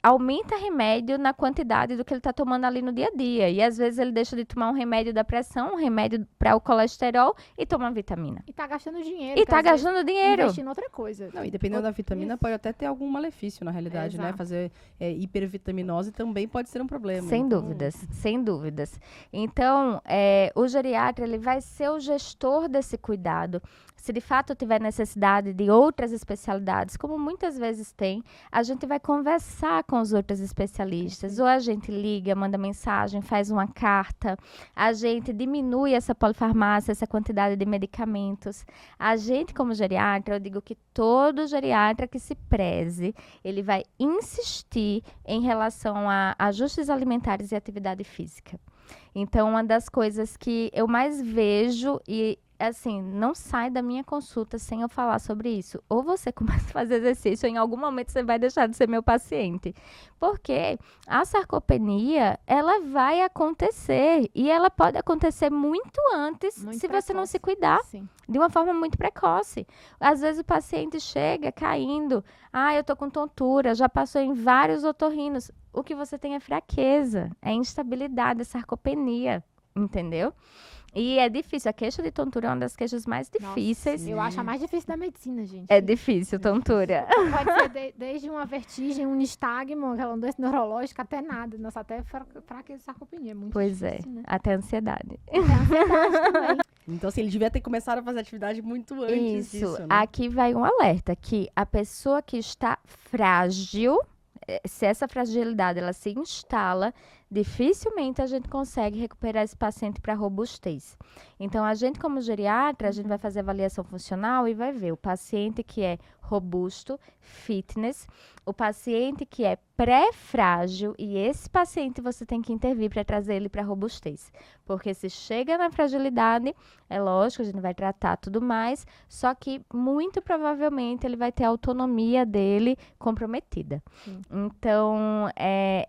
aumenta remédio na quantidade do que ele está tomando ali no dia a dia. E às vezes ele deixa de tomar um remédio da pressão, um remédio para o colesterol e toma uma vitamina. E tá gastando dinheiro. E tá gastando dinheiro. Investindo em outra coisa. Não, e dependendo da vitamina, pode até ter algum malefício, na realidade, né? Fazer hipervitaminose também pode ser um problema. Sem dúvidas, sem dúvidas. Então, o geriatra, ele vai ser o gestor desse cuidado. Se de fato tiver necessidade de outras especialidades, como muitas vezes tem, a gente vai conversar com os outros especialistas. Ou a gente liga, manda mensagem, faz uma carta, a gente diminui essa polifarmácia, essa quantidade de medicamentos. A gente, como geriatra, eu digo que todo geriatra que se preze, ele vai insistir em relação a ajustes alimentares e atividade física. Então, uma das coisas que eu mais vejo e, assim, não sai da minha consulta sem eu falar sobre isso. Ou você começa a fazer exercício, ou em algum momento você vai deixar de ser meu paciente. Porque a sarcopenia, ela vai acontecer. E ela pode acontecer muito antes, se você não se cuidar. Sim. De uma forma muito precoce. Às vezes o paciente chega caindo. Eu tô com tontura, já passou em vários otorrinos. O que você tem é fraqueza, é instabilidade, é sarcopenia, entendeu? E é difícil. A queixa de tontura é uma das queixas mais difíceis. Eu acho a mais difícil da medicina, gente. É difícil, tontura. Pode ser desde uma vertigem, um nistagmo, aquela doença neurológica, até nada. Nossa, até fraqueza de sarcopenia. É muito difícil, né? Até ansiedade. Até ansiedade também. Então, assim, ele devia ter começado a fazer atividade muito antes disso, né? Aqui vai um alerta, que a pessoa que está frágil, se essa fragilidade ela se instala, dificilmente a gente consegue recuperar esse paciente para robustez. Então, a gente como geriatra, a gente vai fazer avaliação funcional e vai ver o paciente que é robusto, fitness, o paciente que é pré-frágil, e esse paciente você tem que intervir para trazer ele para robustez. Porque se chega na fragilidade, é lógico, a gente vai tratar tudo mais, só que muito provavelmente ele vai ter a autonomia dele comprometida. Sim. Então,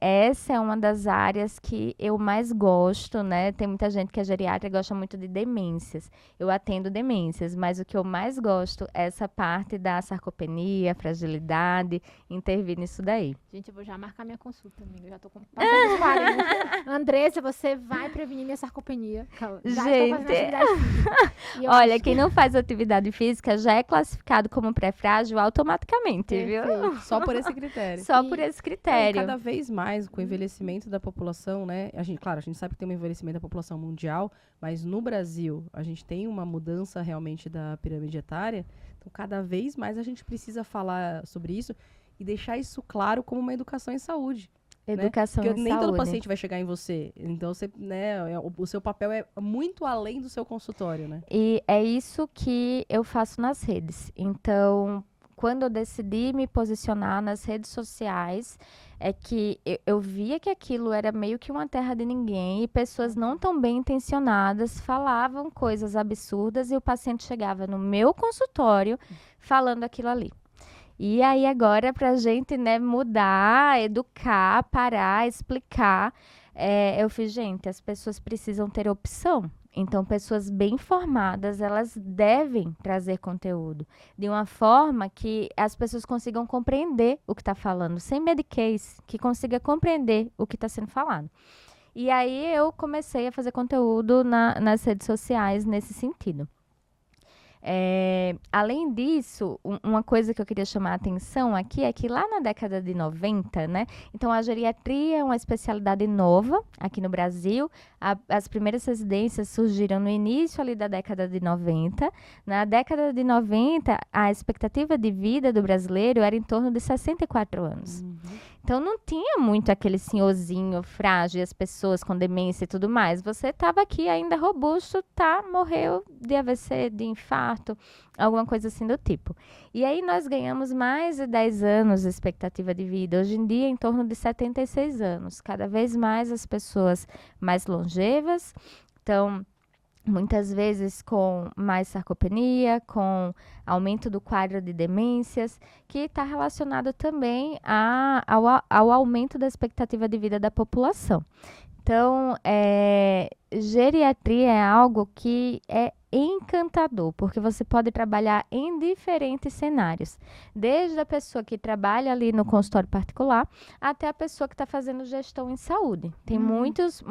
essa é uma das áreas que eu mais gosto, né? Tem muita gente que é geriatra e gosta muito de demências. Eu atendo demências, mas o que eu mais gosto é essa parte da sarcopenia, fragilidade, intervir nisso daí. Gente, eu vou já marcar minha consulta, amiga. Eu já tô com passando os 40. Andressa, você vai prevenir minha sarcopenia. Já estou fazendo atividade física. E eu Olha, acho quem não faz atividade física já é classificado como pré-frágil automaticamente, viu? Perfeito. Só por esse critério. Só E- por esse E critério. cada vez mais, com o envelhecimento da população, né? Claro, a gente sabe que tem um envelhecimento da população mundial, mas no Brasil, a gente tem uma mudança realmente da pirâmide etária. Então, cada vez mais a gente precisa falar sobre isso e deixar isso claro como uma educação em saúde. Educação Porque em nem todo saúde. paciente vai chegar em você. Então, você, né, o seu papel é muito além do seu consultório, né? E é isso que eu faço nas redes. Então, quando eu decidi me posicionar nas redes sociais, é que eu via que aquilo era meio que uma terra de ninguém e pessoas não tão bem intencionadas falavam coisas absurdas e o paciente chegava no meu consultório falando aquilo ali. E aí agora pra gente, né, mudar, educar, parar, explicar, eu fiz, gente, as pessoas precisam ter opção. Então, pessoas bem informadas, elas devem trazer conteúdo de uma forma que as pessoas consigam compreender o que está falando, sem mediquês, que consiga compreender o que está sendo falado. E aí eu comecei a fazer conteúdo nas redes sociais nesse sentido. Além disso, uma coisa que eu queria chamar a atenção aqui é que lá na década de 90, né? Então, a geriatria é uma especialidade nova aqui no Brasil. As primeiras residências surgiram no início ali da década de 90. Na década de 90, a expectativa de vida do brasileiro era em torno de 64 anos. Então, não tinha muito aquele senhorzinho frágil, as pessoas com demência e tudo mais. Você estava aqui ainda robusto, morreu de AVC, de infarto, alguma coisa assim do tipo. E aí, nós ganhamos mais de 10 anos de expectativa de vida. Hoje em dia, em torno de 76 anos. Cada vez mais as pessoas mais longevas. Então, muitas vezes com mais sarcopenia, com aumento do quadro de demências, que está relacionado também ao aumento da expectativa de vida da população. Então, geriatria é algo que é encantador, porque você pode trabalhar em diferentes cenários, desde a pessoa que trabalha ali no consultório particular, até a pessoa que está fazendo gestão em saúde. Tem muitos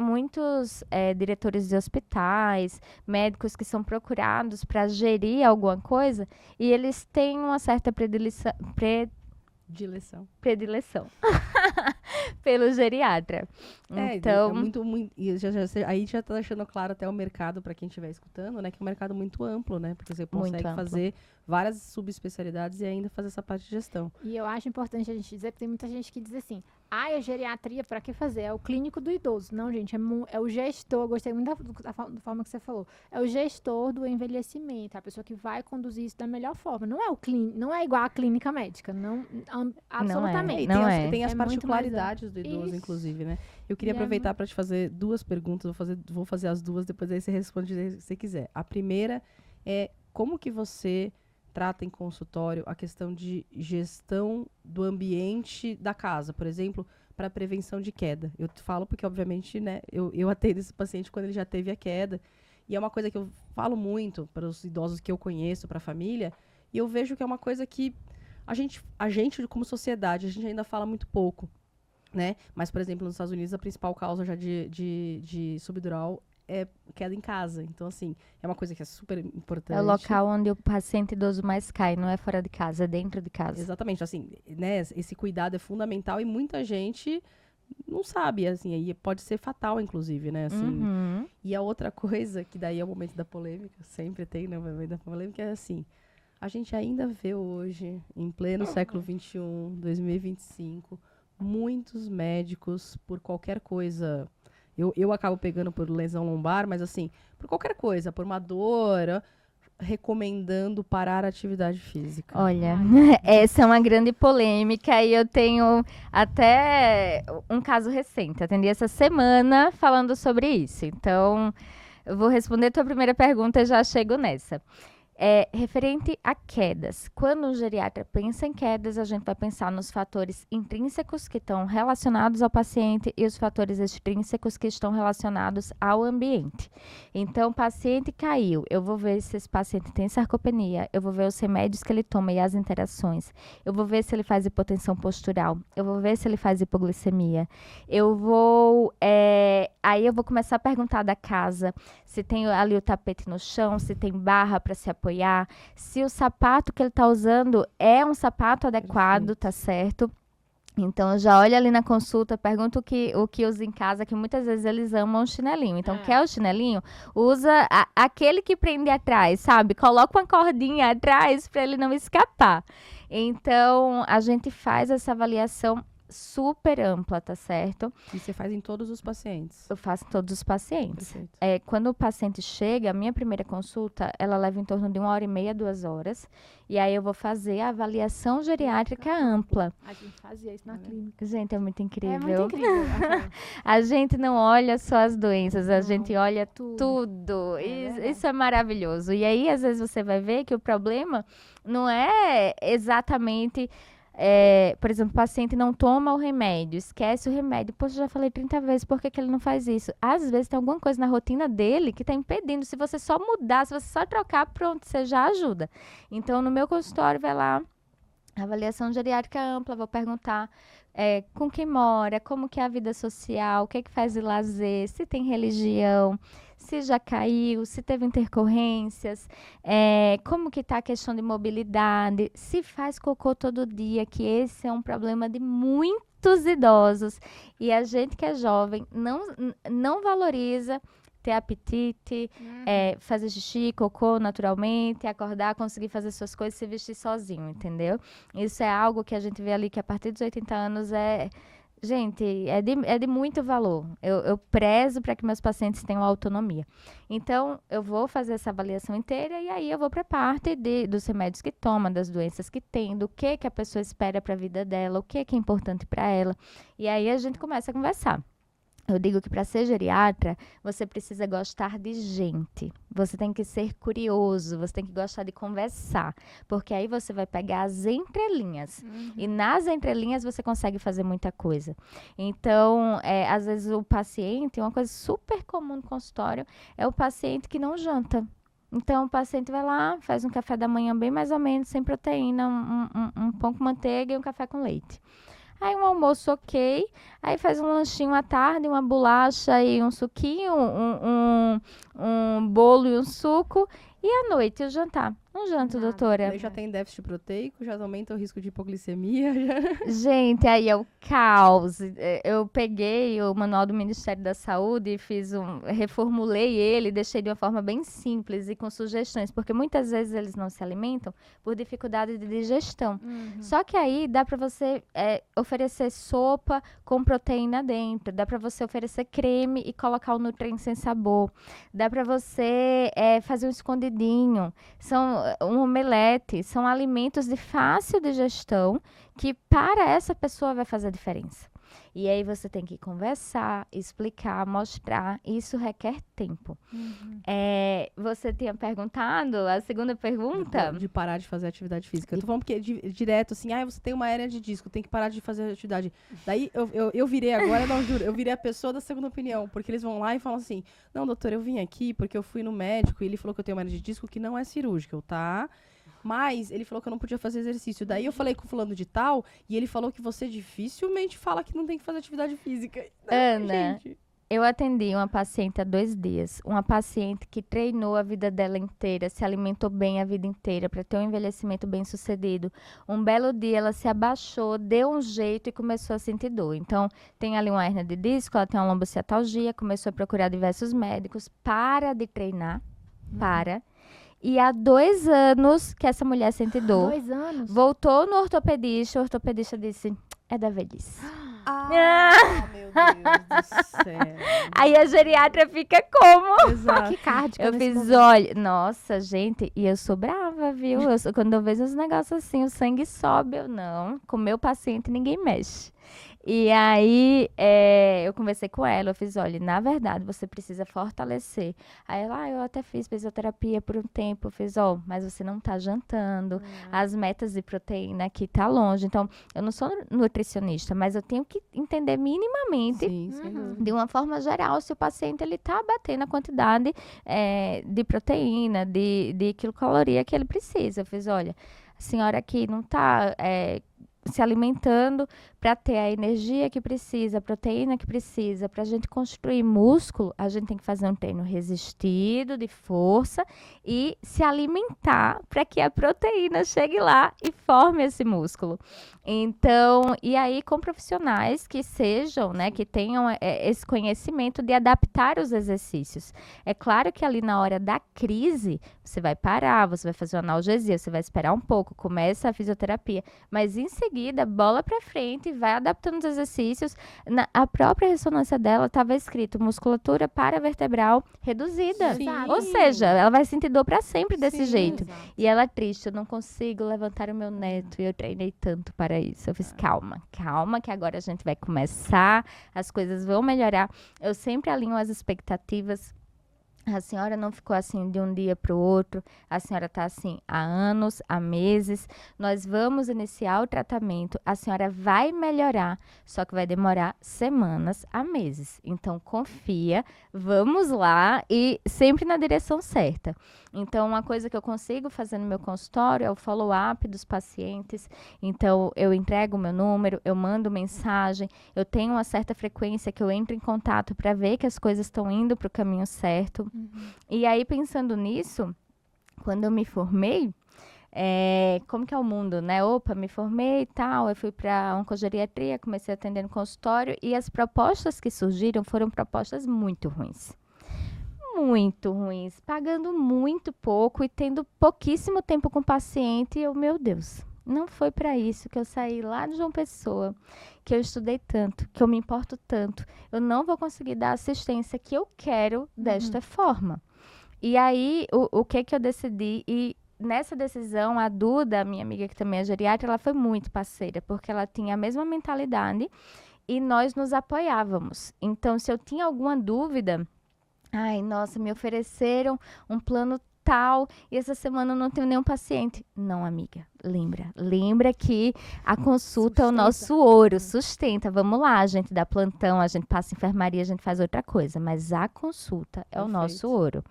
diretores de hospitais, médicos que são procurados para gerir alguma coisa, e eles têm uma certa predileção. pelo geriatra. É Então, muito, e aí já tá deixando claro até o mercado para quem estiver escutando, né? Que é um mercado muito amplo, né? Porque você Muito consegue amplo. fazer várias subespecialidades e ainda fazer essa parte de gestão. E eu acho importante a gente dizer, porque tem muita gente que diz assim, a geriatria, pra que fazer? É o clínico do idoso. Não, gente, é o gestor, eu gostei muito da forma que você falou, é o gestor do envelhecimento, a pessoa que vai conduzir isso da melhor forma. Não é não é igual à clínica médica, absolutamente. E Não tem as É muito mais particularidades do idoso, Isso. inclusive, né? Eu queria E é aproveitar para te fazer duas perguntas, vou fazer as duas, depois aí você responde se você quiser. A primeira é como que você trata em consultório a questão de gestão do ambiente da casa, por exemplo, para prevenção de queda. Eu te falo porque, obviamente, né, eu atendo esse paciente quando ele já teve a queda, e é uma coisa que eu falo muito para os idosos que eu conheço, para a família, e eu vejo que é uma coisa que a gente, como sociedade, a gente ainda fala muito pouco, né? Mas, por exemplo, nos Estados Unidos, a principal causa já de subdural é queda em casa. Então, assim, é uma coisa que é super importante. é o local onde o paciente idoso mais cai, não é fora de casa, é dentro de casa. Exatamente, assim, né? Esse cuidado é fundamental e muita gente não sabe, assim, aí pode ser fatal, inclusive, né? Assim, Uhum. E a outra coisa, que daí é o momento da polêmica, sempre tem, né? O momento da polêmica é assim, a gente ainda vê hoje, em pleno século XXI, 2025, muitos médicos, por qualquer coisa, eu acabo pegando por lesão lombar, mas assim, por qualquer coisa, por uma dor, recomendando parar a atividade física. Olha, essa é uma grande polêmica e eu tenho até um caso recente. Atendi essa semana falando sobre isso. Então, eu vou responder a tua primeira pergunta e já chego nessa. Referente a quedas. Quando o geriatra pensa em quedas, a gente vai pensar nos fatores intrínsecos que estão relacionados ao paciente e os fatores extrínsecos que estão relacionados ao ambiente. Então, o paciente caiu, eu vou ver se esse paciente tem sarcopenia, eu vou ver os remédios que ele toma e as interações, eu vou ver se ele faz hipotensão postural, eu vou ver se ele faz hipoglicemia, aí eu vou começar a perguntar da casa, se tem ali o tapete no chão, se tem barra para se apoiar, se o sapato que ele está usando é um sapato adequado, Perfeito. tá certo? Então, eu já olho ali na consulta, pergunto o que usa em casa, que muitas vezes eles amam o chinelinho. Então, quer o chinelinho? Usa aquele que prende atrás, sabe? Coloca uma cordinha atrás para ele não escapar. Então, a gente faz essa avaliação super ampla, tá certo? E você faz em todos os pacientes. Eu faço em todos os pacientes. Perfeito. Quando o paciente chega, a minha primeira consulta, ela leva em torno de 1h30, 2 horas. E aí eu vou fazer a avaliação geriátrica ampla. A gente fazia isso na clínica. Gente, é muito incrível. É muito incrível. Rafael. A gente não olha só as doenças, a Não, gente olha tudo. tudo. verdade. Isso é maravilhoso. E aí, às vezes, você vai ver que o problema não é exatamente... por exemplo, o paciente não toma o remédio, esquece o remédio. Poxa, já falei 30 vezes, por que ele não faz isso? Às vezes tem alguma coisa na rotina dele que está impedindo. Se você só mudar, se você só trocar, pronto, você já ajuda. Então, no meu consultório, vai lá, avaliação geriátrica ampla, vou perguntar com quem mora, como que é a vida social, o que faz de lazer, se tem religião, se já caiu, se teve intercorrências, como que está a questão de mobilidade, se faz cocô todo dia, que esse é um problema de muitos idosos. E a gente que é jovem não valoriza ter apetite, fazer xixi, cocô naturalmente, acordar, conseguir fazer suas coisas, se vestir sozinho, entendeu? Isso é algo que a gente vê ali que a partir dos 80 anos gente, é de muito valor. Eu prezo para que meus pacientes tenham autonomia. Então, eu vou fazer essa avaliação inteira e aí eu vou para a parte dos remédios que toma, das doenças que tem, do que a pessoa espera para a vida dela, o que é importante para ela. E aí a gente começa a conversar. Eu digo que para ser geriatra, você precisa gostar de gente. Você tem que ser curioso, você tem que gostar de conversar. Porque aí você vai pegar as entrelinhas. E nas entrelinhas você consegue fazer muita coisa. Então, às vezes o paciente, uma coisa super comum no consultório, é o paciente que não janta. Então, o paciente vai lá, faz um café da manhã bem mais ou menos, sem proteína, um pão com manteiga e um café com leite. Aí um almoço ok, aí faz um lanchinho à tarde, uma bolacha e um suquinho, um bolo e um suco, E à noite, o jantar? Não janto, Nada. doutora. Daí já tem déficit proteico, já aumenta o risco de hipoglicemia. Gente, aí é o caos. Eu peguei o manual do Ministério da Saúde e reformulei ele, deixei de uma forma bem simples e com sugestões, porque muitas vezes eles não se alimentam por dificuldade de digestão. Só que aí dá para você oferecer sopa com proteína dentro, dá para você oferecer creme e colocar o nutriente sem sabor, dá para você fazer um escondidinho, um omelete, são alimentos de fácil digestão que para essa pessoa vai fazer a diferença. E aí você tem que conversar, explicar, mostrar. Isso requer tempo. Você tinha perguntado a segunda pergunta? De parar de fazer atividade física. Eu tô falando porque direto assim, você tem uma hérnia de disco, tem que parar de fazer atividade. Daí eu virei agora, não juro, eu virei a pessoa da segunda opinião, porque eles vão lá e falam assim, não, doutor, eu vim aqui porque eu fui no médico e ele falou que eu tenho uma hérnia de disco que não é cirúrgica, tá? Mas ele falou que eu não podia fazer exercício. Daí eu falei com o fulano de tal e ele falou que você dificilmente fala que não tem que fazer atividade física. Ana, eu atendi uma paciente há 2 dias. Uma paciente que treinou a vida dela inteira, se alimentou bem a vida inteira para ter um envelhecimento bem sucedido. Um belo dia ela se abaixou, deu um jeito e começou a sentir dor. Então, tem ali uma hérnia de disco, ela tem uma lombociatalgia, começou a procurar diversos médicos. Para de treinar, E há 2 anos que essa mulher sente dor. 2 anos? Voltou no ortopedista, o ortopedista disse, é da velhice. Meu Deus do céu. Aí a geriatra fica como? Exato. Que cardíaco. Eu fiz, olha, nossa, gente, e eu sou brava, viu? Quando eu vejo uns negócios assim, o sangue sobe, eu não. Com meu paciente, ninguém mexe. E aí, eu conversei com ela, eu fiz, olha, na verdade, você precisa fortalecer. Aí ela, eu até fiz fisioterapia por um tempo, eu fiz, mas você não tá jantando, as metas de proteína aqui tá longe. Então, eu não sou nutricionista, mas eu tenho que entender minimamente, Sim, sem dúvida. de uma forma geral, se o paciente ele tá batendo a quantidade de proteína, de quilocaloria que ele precisa. Eu fiz, olha, a senhora aqui não tá se alimentando para ter a energia que precisa, a proteína que precisa. Para a gente construir músculo, a gente tem que fazer um treino resistido, de força, e se alimentar para que a proteína chegue lá e forme esse músculo. Então, e aí com profissionais que sejam, né, que tenham esse conhecimento de adaptar os exercícios. É claro que ali na hora da crise, você vai parar, você vai fazer uma analgesia, você vai esperar um pouco, começa a fisioterapia, mas em seguida, bola para frente, vai adaptando os exercícios. A própria ressonância dela estava escrito musculatura paravertebral reduzida. Sim. Ou seja, ela vai sentir dor para sempre desse Sim, jeito. exato. E ela triste, eu não consigo levantar o meu neto, e eu treinei tanto para isso. Eu fiz, calma, que agora a gente vai começar, as coisas vão melhorar. Eu sempre alinho as expectativas. A senhora não ficou assim de um dia para o outro, a senhora está assim há anos, há meses. Nós vamos iniciar o tratamento, a senhora vai melhorar, só que vai demorar semanas a meses. Então, confia, vamos lá e sempre na direção certa. Então, uma coisa que eu consigo fazer no meu consultório é o follow-up dos pacientes. Então, eu entrego o meu número, eu mando mensagem, eu tenho uma certa frequência que eu entro em contato para ver que as coisas estão indo para o caminho certo. E aí, pensando nisso, quando eu me formei, como que é o mundo, né? Opa, me formei e tal, eu fui para oncogeriatria, comecei a atender no consultório e as propostas que surgiram foram propostas muito ruins. Muito ruins, pagando muito pouco e tendo pouquíssimo tempo com o paciente. E meu Deus, não foi para isso que eu saí lá de João Pessoa, que eu estudei tanto, que eu me importo tanto. Eu não vou conseguir dar a assistência que eu quero desta forma. E aí, o que eu decidi? E nessa decisão, a Duda, minha amiga que também é geriatra, ela foi muito parceira, porque ela tinha a mesma mentalidade e nós nos apoiávamos. Então, se eu tinha alguma dúvida, ai, nossa, me ofereceram um plano tal, e essa semana eu não tenho nenhum paciente. Não, amiga, lembra que a consulta é o nosso ouro, sustenta, vamos lá, a gente dá plantão, a gente passa enfermaria, a gente faz outra coisa, mas a consulta é o nosso ouro.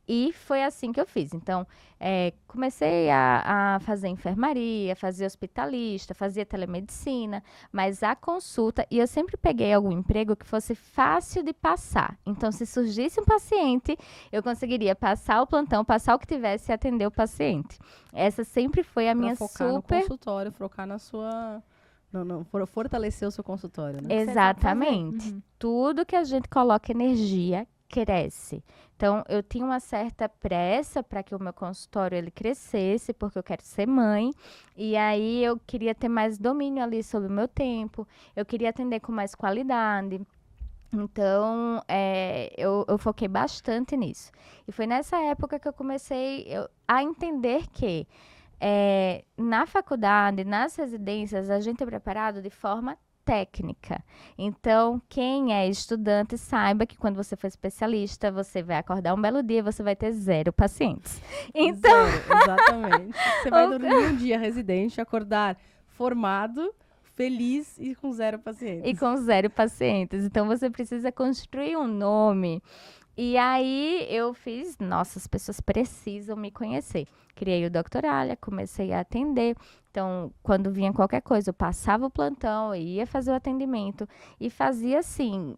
E foi assim que eu fiz. Então, comecei a fazer enfermaria, fazer hospitalista, fazia telemedicina, mas a consulta, e eu sempre peguei algum emprego que fosse fácil de passar. Então, se surgisse um paciente, eu conseguiria passar o plantão, passar o que tivesse e atender o paciente. Essa sempre foi a minha focar no super... consultório, focar na sua... Não, fortalecer o seu consultório, né? Exatamente. Tudo que a gente coloca energia cresce. Então, eu tinha uma certa pressa para que o meu consultório ele crescesse, porque eu quero ser mãe. E aí, eu queria ter mais domínio ali sobre o meu tempo. Eu queria atender com mais qualidade. Então, eu foquei bastante nisso. E foi nessa época que eu comecei a entender que na faculdade, nas residências, a gente é preparado de forma técnica. Então, quem é estudante, saiba que quando você for especialista, você vai acordar um belo dia e você vai ter 0 pacientes. Então, Zero, exatamente. Você vai dormir um dia residente, acordar formado, feliz e com 0 pacientes. e com 0 pacientes. Então, você precisa construir um nome. E aí, eu fiz, nossa, as pessoas precisam me conhecer. Criei o Doutoralha, comecei a atender. Então, quando vinha qualquer coisa, eu passava o plantão, eu ia fazer o atendimento e fazia assim,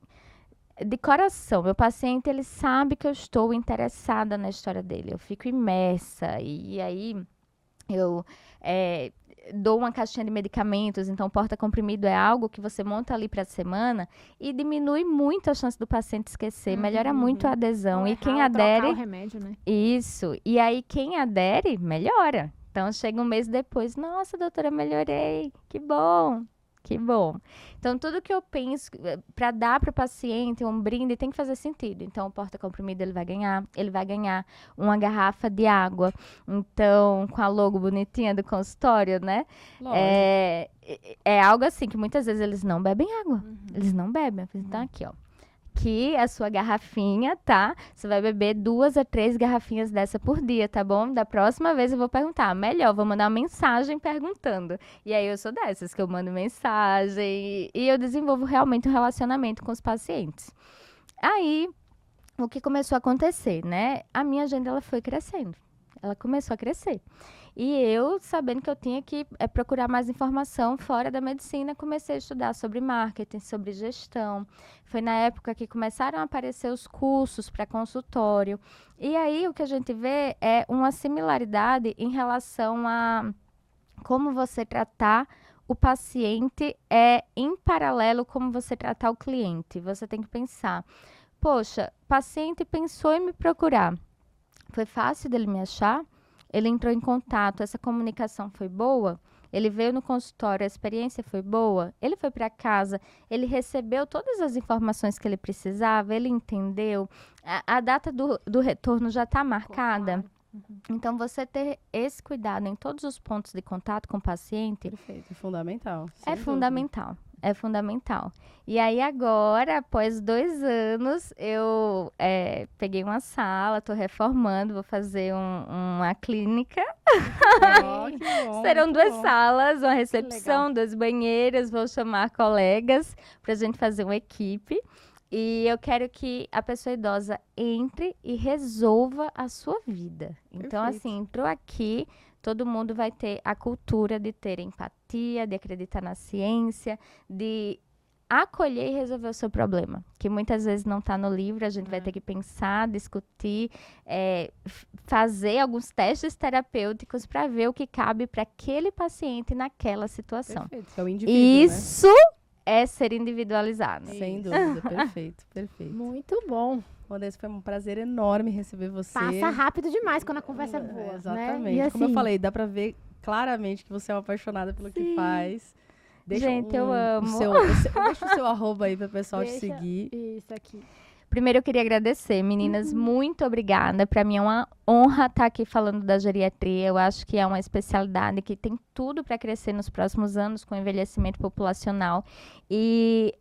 de coração. Meu paciente, ele sabe que eu estou interessada na história dele. Eu fico imersa e aí eu dou uma caixinha de medicamentos. Então, porta-comprimido é algo que você monta ali para a semana e diminui muito a chance do paciente esquecer, melhora muito a adesão. Ou E errar, quem ou trocar adere... o remédio, né? Isso. E aí, quem adere, melhora. Então, chega um mês depois, nossa, doutora, melhorei. Que bom, que bom. Então, tudo que eu penso para dar para o paciente um brinde tem que fazer sentido. Então, o porta-comprimido ele vai ganhar uma garrafa de água. Então, com a logo bonitinha do consultório, né? Lógico. É algo assim que muitas vezes eles não bebem água. Eles não bebem. Então, aqui, ó. Aqui a sua garrafinha, tá? Você vai beber 2 a 3 garrafinhas dessa por dia, tá bom? Da próxima vez eu vou perguntar. Melhor, vou mandar uma mensagem perguntando. E aí eu sou dessas que eu mando mensagem e eu desenvolvo realmente um relacionamento com os pacientes. Aí, o que começou a acontecer, né? A minha agenda, ela foi crescendo. Ela começou a crescer. E eu, sabendo que eu tinha que procurar mais informação fora da medicina, comecei a estudar sobre marketing, sobre gestão. Foi na época que começaram a aparecer os cursos para consultório. E aí, o que a gente vê é uma similaridade em relação a como você tratar o paciente em paralelo como você tratar o cliente. Você tem que pensar, poxa, o paciente pensou em me procurar. Foi fácil dele me achar? Ele entrou em contato, essa comunicação foi boa? Ele veio no consultório, a experiência foi boa? Ele foi para casa, ele recebeu todas as informações que ele precisava, ele entendeu? A data do retorno já está marcada? Então, você ter esse cuidado em todos os pontos de contato com o paciente... Perfeito, é fundamental. É sem fundamental. É fundamental. E aí, agora, após 2 anos, eu peguei uma sala, estou reformando, vou fazer uma clínica. Ó, que bom, Serão muito 2 bom. salas, uma recepção, 2 banheiras. Vou chamar colegas para a gente fazer uma equipe. E eu quero que a pessoa idosa entre e resolva a sua vida. Então, Perfeito. assim, entrou aqui, todo mundo vai ter a cultura de ter empatia, de acreditar na ciência, de acolher e resolver o seu problema. Que muitas vezes não está no livro, a gente vai ter que pensar, discutir, fazer alguns testes terapêuticos para ver o que cabe para aquele paciente naquela situação. Perfeito, que é o indivíduo, né? Isso é ser individualizado. Sem dúvida, perfeito, perfeito. Muito bom. Andressa, foi um prazer enorme receber você. Passa rápido demais quando a conversa é boa, Exatamente. né? E Como eu assim, falei, dá pra ver claramente que você é uma apaixonada pelo que faz. Deixa Gente, eu amo. Deixa o seu arroba aí para o pessoal te deixa seguir. Isso aqui. Primeiro, eu queria agradecer. Meninas, muito obrigada. Para mim é uma honra estar aqui falando da geriatria. Eu acho que é uma especialidade que tem tudo para crescer nos próximos anos com o envelhecimento populacional. E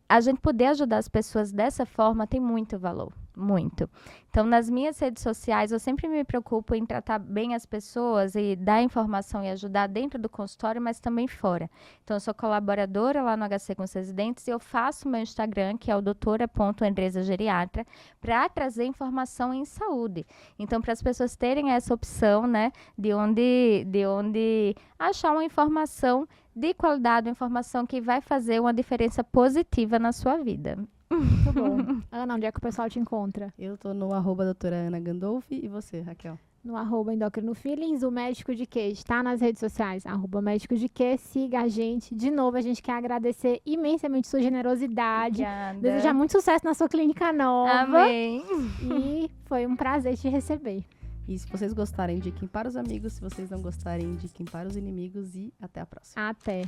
a gente poder ajudar as pessoas dessa forma tem muito valor. muito. Então, nas minhas redes sociais, eu sempre me preocupo em tratar bem as pessoas e dar informação e ajudar dentro do consultório, mas também fora. Então, eu sou colaboradora lá no HC com os residentes e eu faço meu Instagram, que é o doutora.andresageriatra, para trazer informação em saúde. Então, para as pessoas terem essa opção, né, de onde achar uma informação de qualidade, uma informação que vai fazer uma diferença positiva na sua vida. Muito bom. Ana, onde é que o pessoal te encontra? Eu tô no @doutora Ana Gandolfi e você, Raquel? No @Endocrino Feelings, o Médico de Quê está nas redes sociais, @Médico de Quê, siga a gente. De novo, a gente quer agradecer imensamente sua generosidade. Obrigada. Desejar muito sucesso na sua clínica nova. Amém. E foi um prazer te receber. E se vocês gostarem, indiquem para os amigos. Se vocês não gostarem, indiquem para os inimigos. E até a próxima. Até.